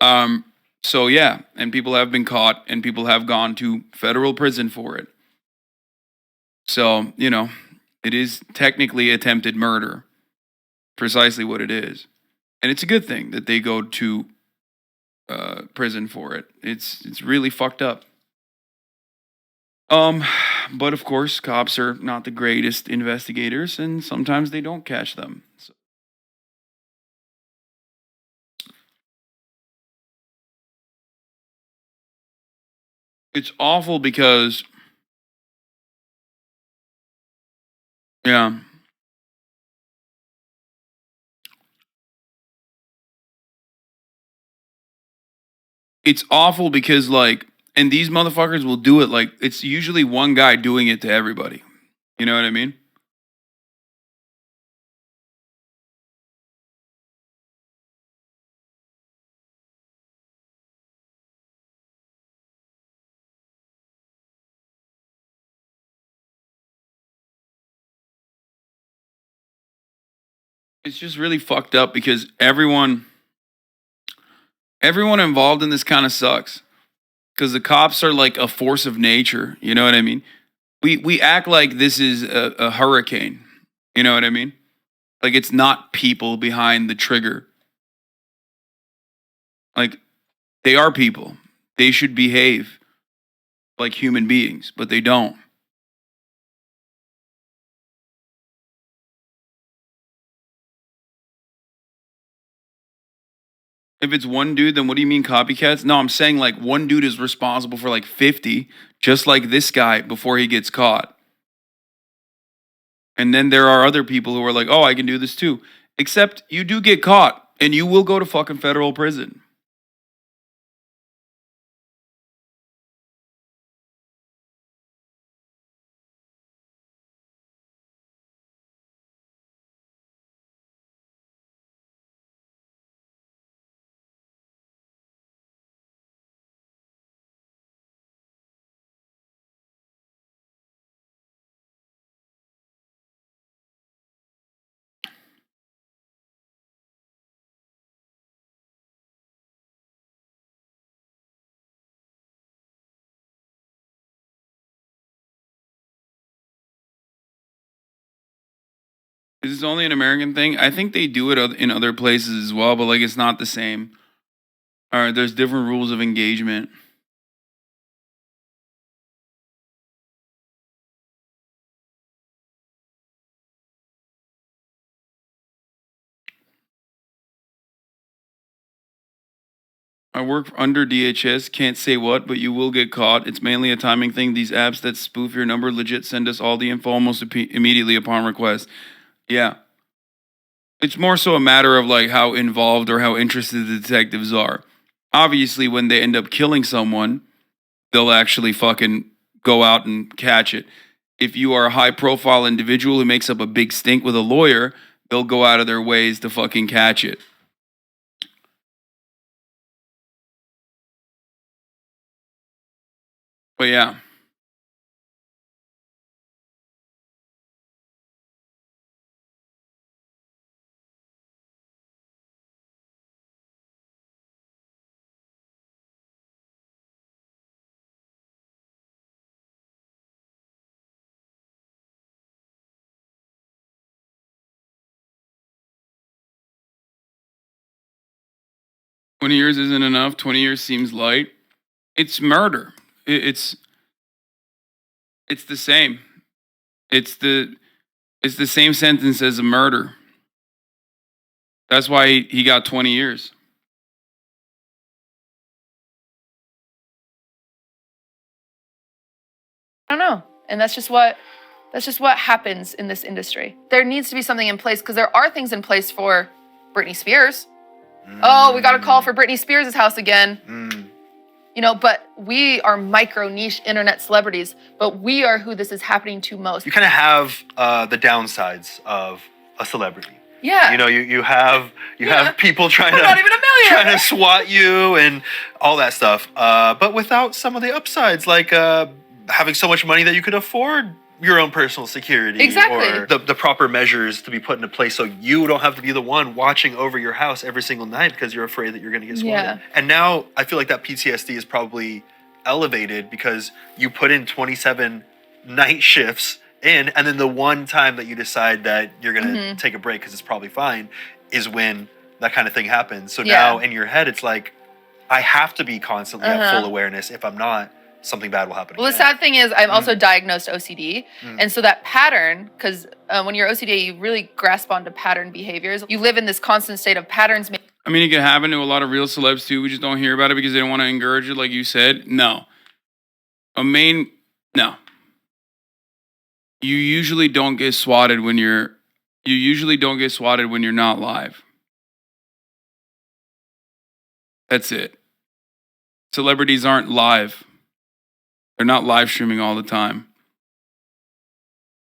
So yeah, and people have been caught, and people have gone to federal prison for it. So, it is technically attempted murder. Precisely what it is. And it's a good thing that they go to prison for it. It's really fucked up. But of course, cops are not the greatest investigators, and sometimes they don't catch them. So. It's awful because, yeah. It's awful because, like, and these motherfuckers will do it, like, it's usually one guy doing it to everybody. You know what I mean? It's just really fucked up because everyone involved in this kind of sucks. Because the cops are like a force of nature. You know what I mean? We act like this is a hurricane. You know what I mean? Like, it's not people behind the trigger. Like, they are people. They should behave like human beings, but they don't. If it's one dude, then what do you mean copycats? No, I'm saying like one dude is responsible for like 50, just like this guy before he gets caught. And then there are other people who are like, oh, I can do this too. Except you do get caught and you will go to fucking federal prison. Is this only an American thing? I think they do it in other places as well, but like it's not the same. All right, there's different rules of engagement. I work under DHS, can't say what, but you will get caught. It's mainly a timing thing. These apps that spoof your number legit send us all the info almost immediately upon request. Yeah. It's more so a matter of like how involved or how interested the detectives are. Obviously, when they end up killing someone, they'll actually fucking go out and catch it. If you are a high profile individual who makes up a big stink with a lawyer, they'll go out of their ways to fucking catch it. But yeah. "20 years isn't enough. 20 years seems light." It's murder. It's the same. It's the same sentence as a murder. That's why he got 20 years. don't know. And that's just what happens in this industry. There needs to be something in place because there are things in place for Britney Spears. Oh, we got a call for Britney Spears' house again. You know, but we are micro niche internet celebrities, but we are who this is happening to most. You kind of have the downsides of a celebrity. Yeah. You know, you have people trying not even a millionaire. trying to swat you and all that stuff. But without some of the upsides, like having so much money that you could afford your own personal security. Exactly. Or the proper measures to be put into place so you don't have to be the one watching over your house every single night because you're afraid that you're going to get swatted. Yeah. And now I feel like that PTSD is probably elevated because you put in 27 night shifts in, and then the one time that you decide that you're going to take a break because it's probably fine is when that kind of thing happens. So now in your head, it's like, I have to be constantly at full awareness. If I'm not, something bad will happen. Well, the sad thing is I'm also diagnosed OCD. And so that pattern, because when you're OCD, you really grasp onto pattern behaviors. You live in this constant state of patterns. I mean, it can happen to a lot of real celebs too. We just don't hear about it because they don't want to encourage it, like you said. No. No. You usually don't get swatted when you're not live. That's it. Celebrities aren't live. They're not live streaming all the time.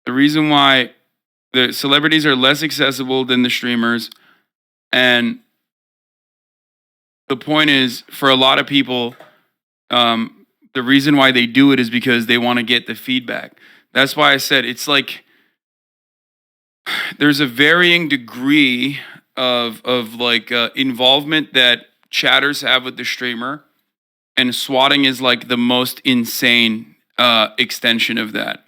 The reason why the celebrities are less accessible than the streamers, and the point is, for a lot of people, the reason why they do it is because they want to get the feedback. That's why I said it's like there's a varying degree of involvement that chatters have with the streamer, and swatting is like the most insane extension of that.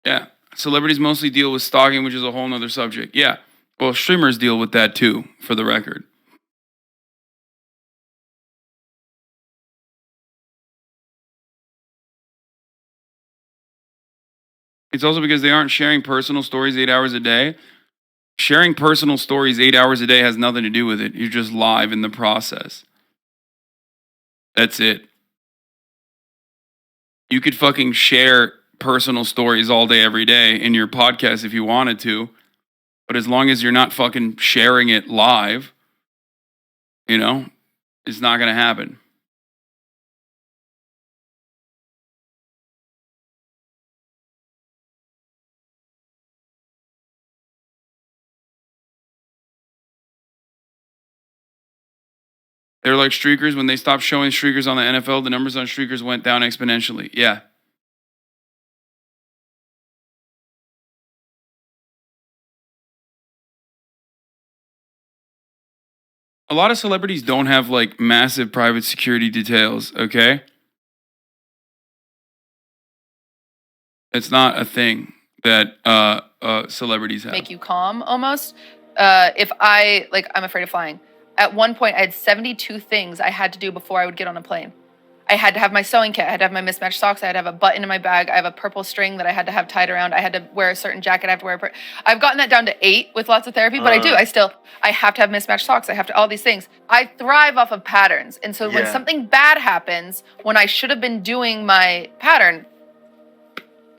Yeah. Celebrities mostly deal with stalking, which is a whole nother subject. Yeah. Well, streamers deal with that too, for the record. It's also because they aren't sharing personal stories 8 hours a day. Sharing personal stories 8 hours a day has nothing to do with it. You're just live in the process. That's it. You could fucking share personal stories all day, every day in your podcast if you wanted to. But as long as you're not fucking sharing it live, you know, it's not going to happen. They're like streakers. When they stopped showing streakers on the NFL, the numbers on streakers went down exponentially. Yeah. A lot of celebrities don't have like massive private security details, okay? It's not a thing that celebrities have. Make you calm almost. If I'm afraid of flying. At one point, I had 72 things I had to do before I would get on a plane. I had to have my sewing kit. I had to have my mismatched socks. I had to have a button in my bag. I have a purple string that I had to have tied around. I had to wear a certain jacket. I have to wear I've gotten that down to 8 with lots of therapy, but I do. I have to have mismatched socks. I have to, all these things. I thrive off of patterns. And so when something bad happens, when I should have been doing my pattern,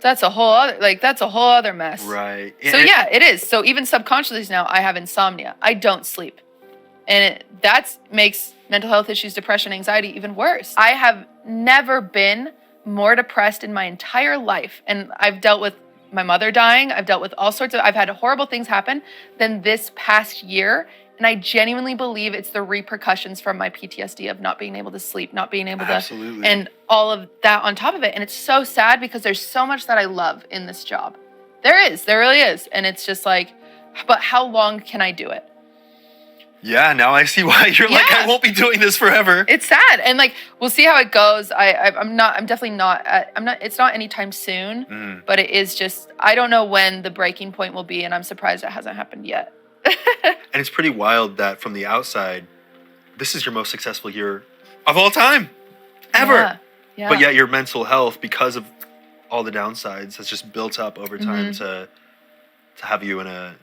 that's a whole other mess. Right. So yeah, it is. So even subconsciously now, I have insomnia. I don't sleep. And that makes mental health issues, depression, anxiety even worse. I have never been more depressed in my entire life. And I've dealt with my mother dying. I've dealt with I've had horrible things happen than this past year. And I genuinely believe it's the repercussions from my PTSD of not being able to sleep, not being able to, and all of that on top of it. And it's so sad because there's so much that I love in this job. There really is. And it's just like, but how long can I do it? Yeah, now I see why you're like, I won't be doing this forever. It's sad. And like, we'll see how it goes. I'm definitely not, it's not anytime soon, but it is just, I don't know when the breaking point will be. And I'm surprised it hasn't happened yet. And it's pretty wild that from the outside, this is your most successful year of all time, ever. Yeah. But yet your mental health, because of all the downsides, has just built up over time to have you in a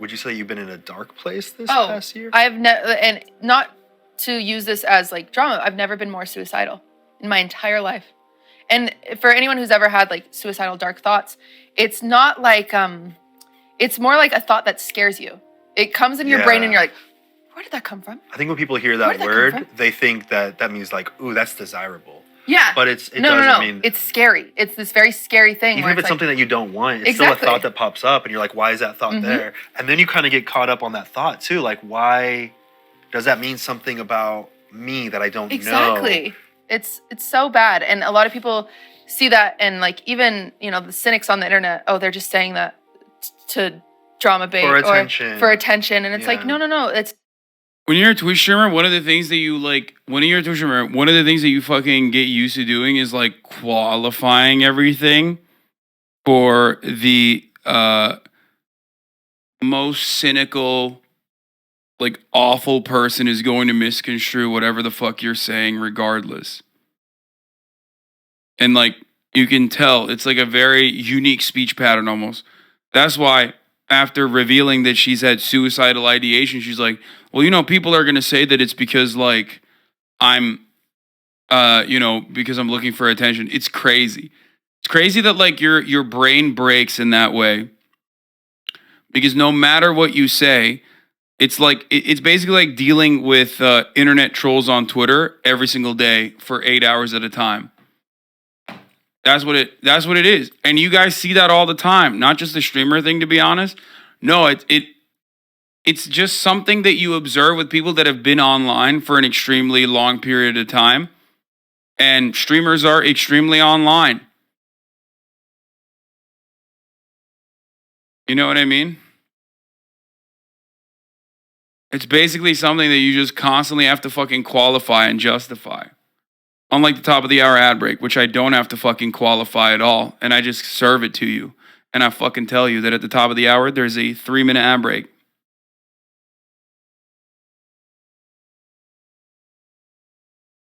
would you say you've been in a dark place this Oh, past year? I've never, and not to use this as like drama, I've never been more suicidal in my entire life. And for anyone who's ever had like suicidal dark thoughts, it's not like, it's more like a thought that scares you. It comes in your brain and you're like, where did that come from? I think when people hear that word, they think that means like, ooh, that's desirable. Yeah. But it doesn't mean... It's scary. It's this very scary thing. Even if it's something that you don't want, it's still a thought that pops up and you're like, why is that thought there? And then you kind of get caught up on that thought too. Like, why does that mean something about me that I don't know? Exactly. It's so bad. And a lot of people see that and like even, you know, the cynics on the internet, oh, they're just saying that to drama bait for or attention. And it's like, no. It's when you're a Twitch streamer, one of the things that you fucking get used to doing is like qualifying everything for the most cynical, like awful person is going to misconstrue whatever the fuck you're saying regardless. And like you can tell it's like a very unique speech pattern almost. That's why after revealing that she's had suicidal ideation, she's like, well, you know, people are going to say that it's because like I'm, because I'm looking for attention. It's crazy. It's crazy that like your brain breaks in that way because no matter what you say, it's like, it's basically like dealing with internet trolls on Twitter every single day for 8 hours at a time. That's what it is. And you guys see that all the time. Not just the streamer thing, to be honest. No, it's just something that you observe with people that have been online for an extremely long period of time. And streamers are extremely online. You know what I mean? It's basically something that you just constantly have to fucking qualify and justify. Unlike the top of the hour ad break, which I don't have to fucking qualify at all. And I just serve it to you. And I fucking tell you that at the top of the hour, there's a 3-minute ad break.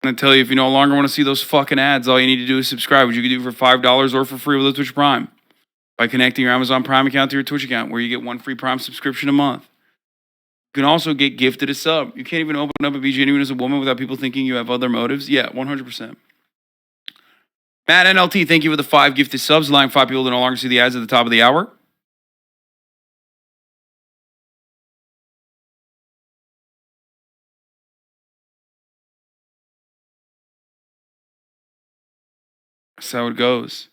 And I tell you, if you no longer want to see those fucking ads, all you need to do is subscribe, which you can do for $5 or for free with a Twitch Prime. By connecting your Amazon Prime account to your Twitch account, where you get 1 free Prime subscription a month. You can also get gifted a sub. You can't even open up and be genuine as a woman without people thinking you have other motives. Yeah, 100%. Matt NLT, thank you for the 5 gifted subs, allowing 5 people to no longer see the ads at the top of the hour. That's how it goes.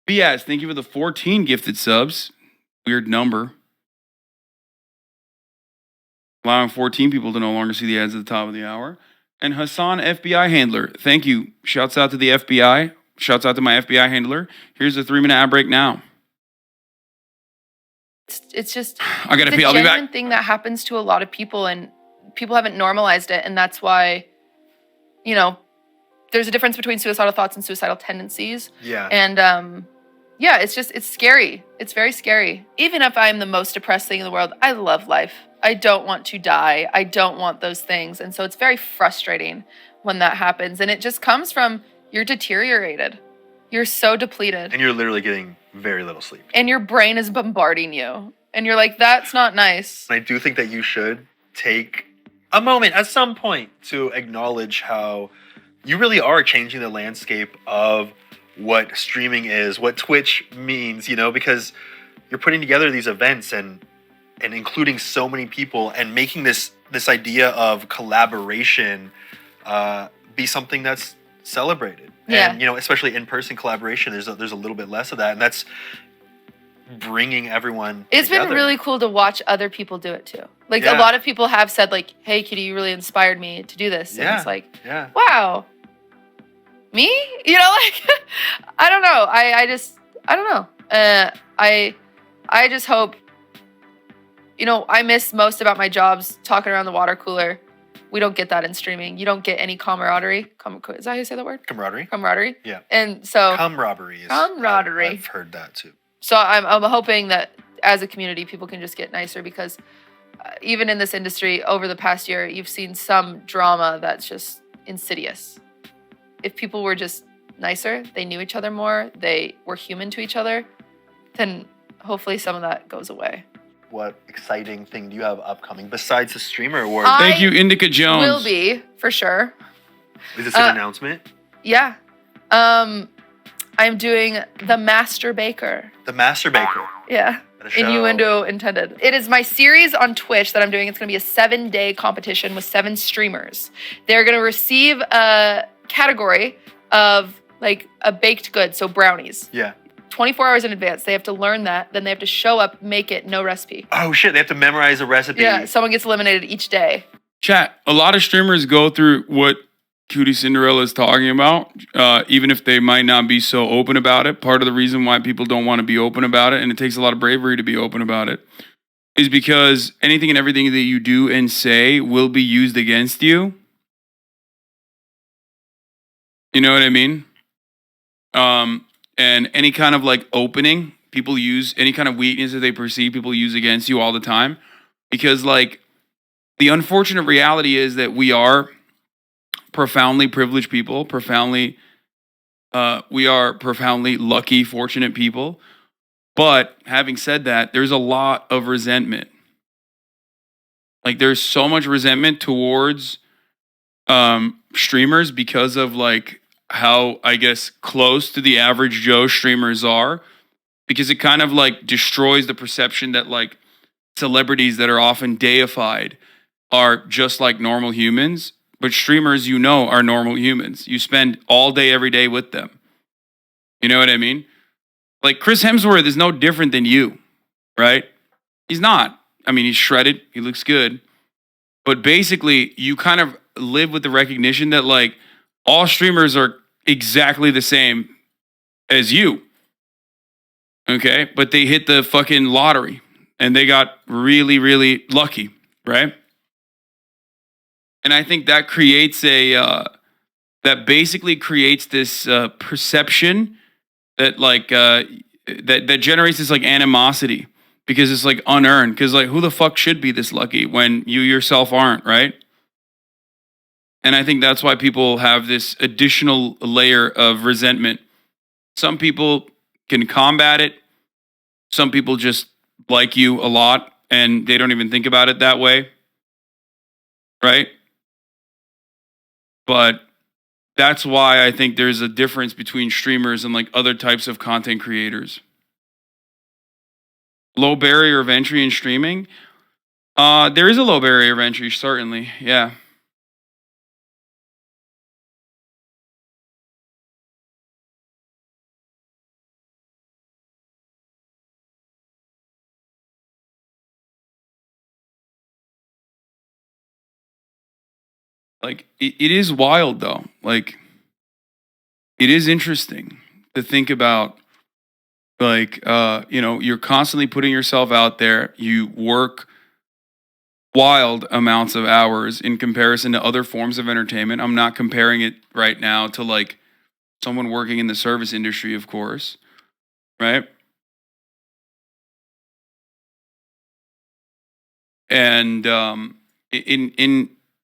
BS, thank you for the 14 gifted subs. Weird number. Allowing 14 people to no longer see the ads at the top of the hour. And Hasan, FBI handler, thank you. Shouts out to the FBI. Shouts out to my FBI handler. Here's a 3-minute ad break now. It's just I gotta pee. I'll be back. It's a genuine thing that happens to a lot of people, and people haven't normalized it, and that's why, you know, there's a difference between suicidal thoughts and suicidal tendencies. Yeah. And yeah, it's scary. It's very scary. Even if I'm the most depressed thing in the world, I love life. I don't want to die. I don't want those things. And so it's very frustrating when that happens. And it just comes from you're deteriorated. You're so depleted. And you're literally getting very little sleep. And your brain is bombarding you. And you're like, that's not nice. I do think that you should take a moment at some point to acknowledge how you really are changing the landscape of what streaming is, what Twitch means, you know, because you're putting together these events and including so many people and making this idea of collaboration be something that's celebrated. Yeah. And, you know, especially in-person collaboration, there's a little bit less of that. And that's bringing everyone It's together. been really cool to watch other people do it too. Like a lot of people have said like, hey, Kitty, you really inspired me to do this. And it's like, wow, me? You know, like, I don't know. I don't know. I just hope, you know, I miss most about my jobs talking around the water cooler. We don't get that in streaming. You don't get any camaraderie. Is that how you say that word? Camaraderie? Camaraderie. Yeah. And so camaraderie. I've heard that too. So I'm hoping that as a community, people can just get nicer because even in this industry over the past year, you've seen some drama that's just insidious. If people were just nicer, they knew each other more, they were human to each other, then hopefully some of that goes away. what exciting thing do you have upcoming besides the streamer award? Thank you, Indica Jones. Will be for sure. Is this an announcement? Yeah. I'm doing The Master Baker. The Master Baker. Yeah. At a show. Innuendo intended. It is my series on Twitch that I'm doing. It's going to be a 7-day competition with 7 streamers. They're going to receive a category of like a baked good, so brownies. Yeah. 24 hours in advance. They have to learn that. Then they have to show up, make it, no recipe. Oh shit! They have to memorize a recipe. Yeah, someone gets eliminated each day. Chat, a lot of streamers go through what QTCinderella is talking about, even if they might not be so open about it. Part of the reason why people don't want to be open about it, and it takes a lot of bravery to be open about it, is because anything and everything that you do and say will be used against you. You know what I mean? And any kind of like opening, people use any kind of weakness that they perceive, people use against you all the time. Because like the unfortunate reality is that we are profoundly privileged people, we are profoundly lucky, fortunate people. But having said that, there's a lot of resentment. Like there's so much resentment towards streamers because of like how, I guess, close to the average Joe streamers are, because it kind of like destroys the perception that like celebrities that are often deified are just like normal humans. But streamers, you know, are normal humans. You spend all day, every day with them. You know what I mean? Like Chris Hemsworth is no different than you, right? He's not. I mean, he's shredded. He looks good. But basically, you kind of live with the recognition that like all streamers are exactly the same as you. Okay? But they hit the fucking lottery and they got really, really lucky, right? And I think that creates that basically creates this perception that like, that generates this like animosity because it's like unearned. Because like, who the fuck should be this lucky when you yourself aren't, right? And I think that's why people have this additional layer of resentment. Some people can combat it. Some people just like you a lot and they don't even think about it that way. Right? But that's why I think there's a difference between streamers and like other types of content creators. Low barrier of entry in streaming? There is a low barrier of entry, certainly. Yeah. Like, it is wild, though. Like, it is interesting to think about, like, you know, you're constantly putting yourself out there. You work wild amounts of hours in comparison to other forms of entertainment. I'm not comparing it right now to, like, someone working in the service industry, of course, right? And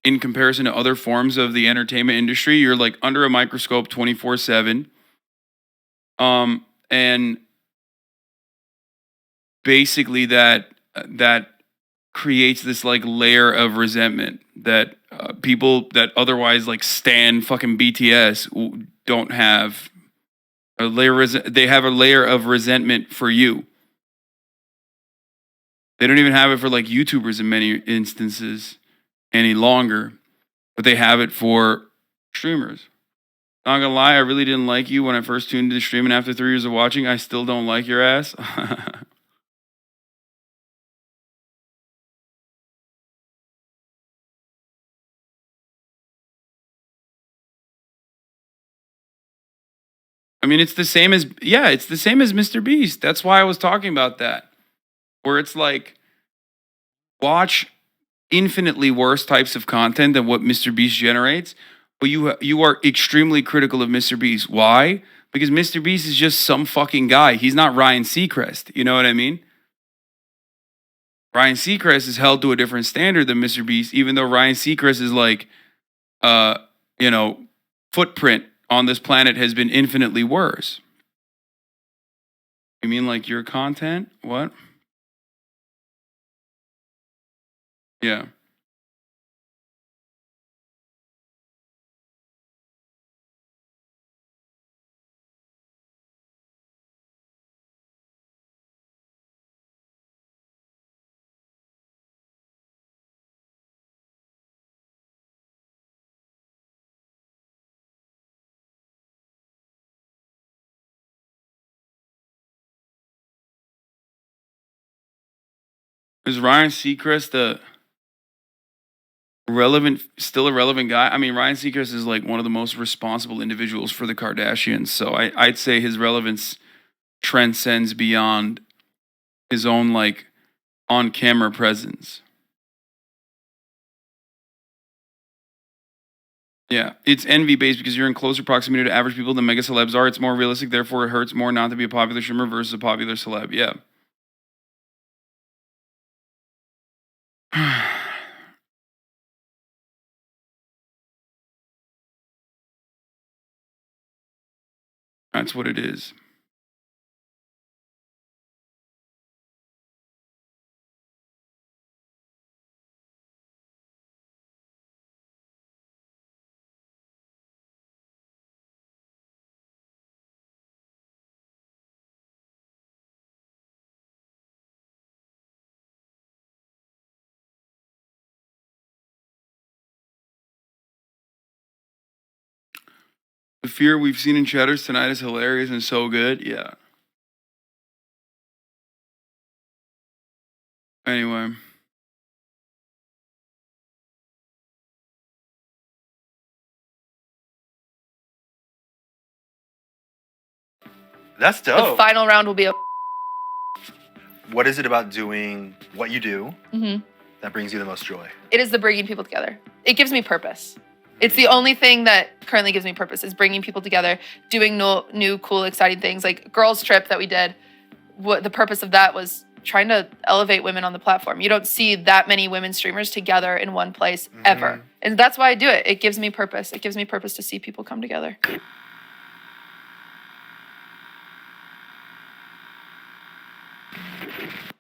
in comparison to other forms of the entertainment industry, you're like under a microscope 24/7. And basically that creates this like layer of resentment that people that otherwise like stan fucking BTS don't have. They have a layer of resentment for you. They don't even have it for like YouTubers in many instances any longer, but they have it for streamers. Not gonna lie, I really didn't like you when I first tuned into the stream, and after 3 years of watching, I still don't like your ass. I mean, it's the same as Mr. Beast. That's why I was talking about that. Where it's like, watch infinitely worse types of content than what Mr. Beast generates, but you are extremely critical of Mr. Beast. Why? Because Mr. Beast is just some fucking guy. He's not Ryan Seacrest. You know what I mean? Ryan Seacrest is held to a different standard than Mr. Beast, even though Ryan Seacrest is like, you know, footprint on this planet has been infinitely worse. You mean like your content? What? Yeah. Is Ryan Seacrest still a relevant guy? I mean, Ryan Seacrest is like one of the most responsible individuals for the Kardashians. So I'd say his relevance transcends beyond his own like on camera presence. Yeah, it's envy based because you're in closer proximity to average people than mega celebs are. It's more realistic, therefore it hurts more not to be a popular streamer versus a popular celeb. Yeah. That's what it is. The fear we've seen in Chatters tonight is hilarious and so good. Yeah. Anyway. That's The dope. final round will be a. What is it about doing what you do Mhm. that brings you the most joy? It is the bringing people together. It gives me purpose. It's the only thing that currently gives me purpose is bringing people together, doing new, cool, exciting things. Like girls' trip that we did. What the purpose of that was trying to elevate women on the platform. You don't see that many women streamers together in one place ever, and that's why I do it. It gives me purpose. It gives me purpose to see people come together.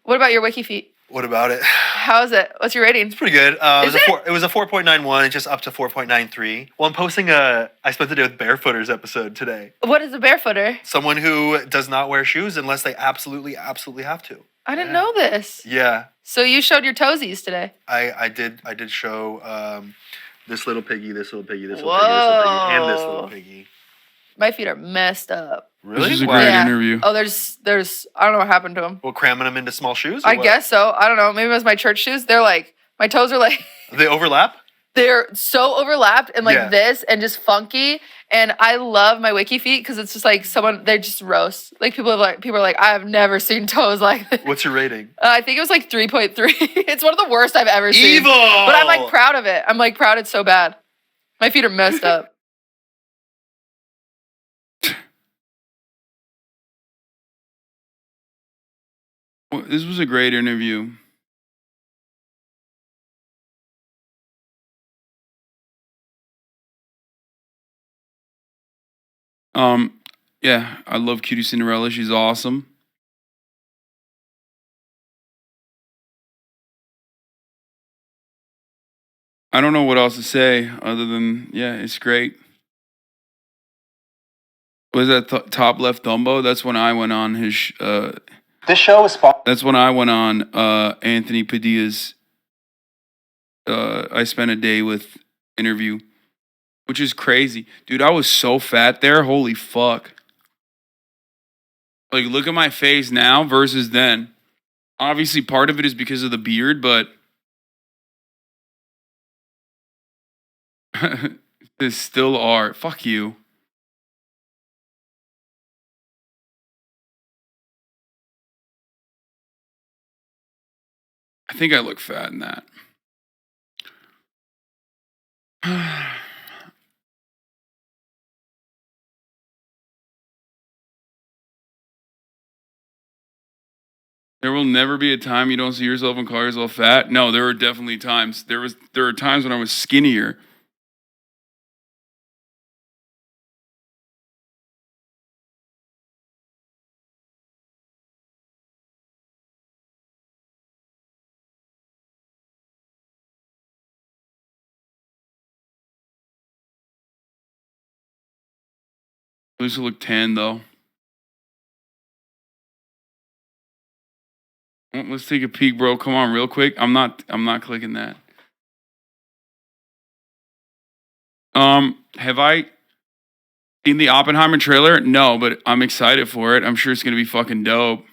What about your wiki feet? What about it? How is it? What's your rating? It's pretty good. Is it? It was a 4.91. It's just up to 4.93. Well, I'm posting I spent the day with Barefooters episode today. What is a barefooter? Someone who does not wear shoes unless they absolutely have to. I didn't know this. Yeah. So you showed your toesies today. I did show this little piggy, this little piggy, this little piggy, this little piggy, and this little piggy. My feet are messed up. Really? This is a great interview. Oh, there's I don't know what happened to them. Well, cramming them into small shoes? I guess so. I don't know. Maybe it was my church shoes. They're like, my toes are like, They overlap? they're so overlapped and like Yeah. this and just funky. And I love my wiki feet because it's just like they're just roast. Like people are like, I have never seen toes like this. What's your rating? I think it was like 3.3. It's one of the worst I've ever seen. Evil! But I'm like proud of it. I'm like proud it's so bad. My feet are messed up. Well, this was a great interview. Yeah, I love QTCinderella. She's awesome. I don't know what else to say other than yeah, it's great. Was that top left Dumbo? That's when I went on his. This show is sponsored. That's when I went on Anthony Padilla's. I spent a day with interview, which is crazy, dude. I was so fat there. Holy fuck! Like, look at my face now versus then. Obviously, part of it is because of the beard, but there's still are. Fuck you. I think I look fat in that. There will never be a time you don't see yourself and call yourself fat. No, there were definitely times. There are times when I was skinnier. This will look tan though. Well, let's take a peek, bro. Come on, real quick. I'm not clicking that. Have I seen the Oppenheimer trailer? No, but I'm excited for it. I'm sure it's gonna be fucking dope.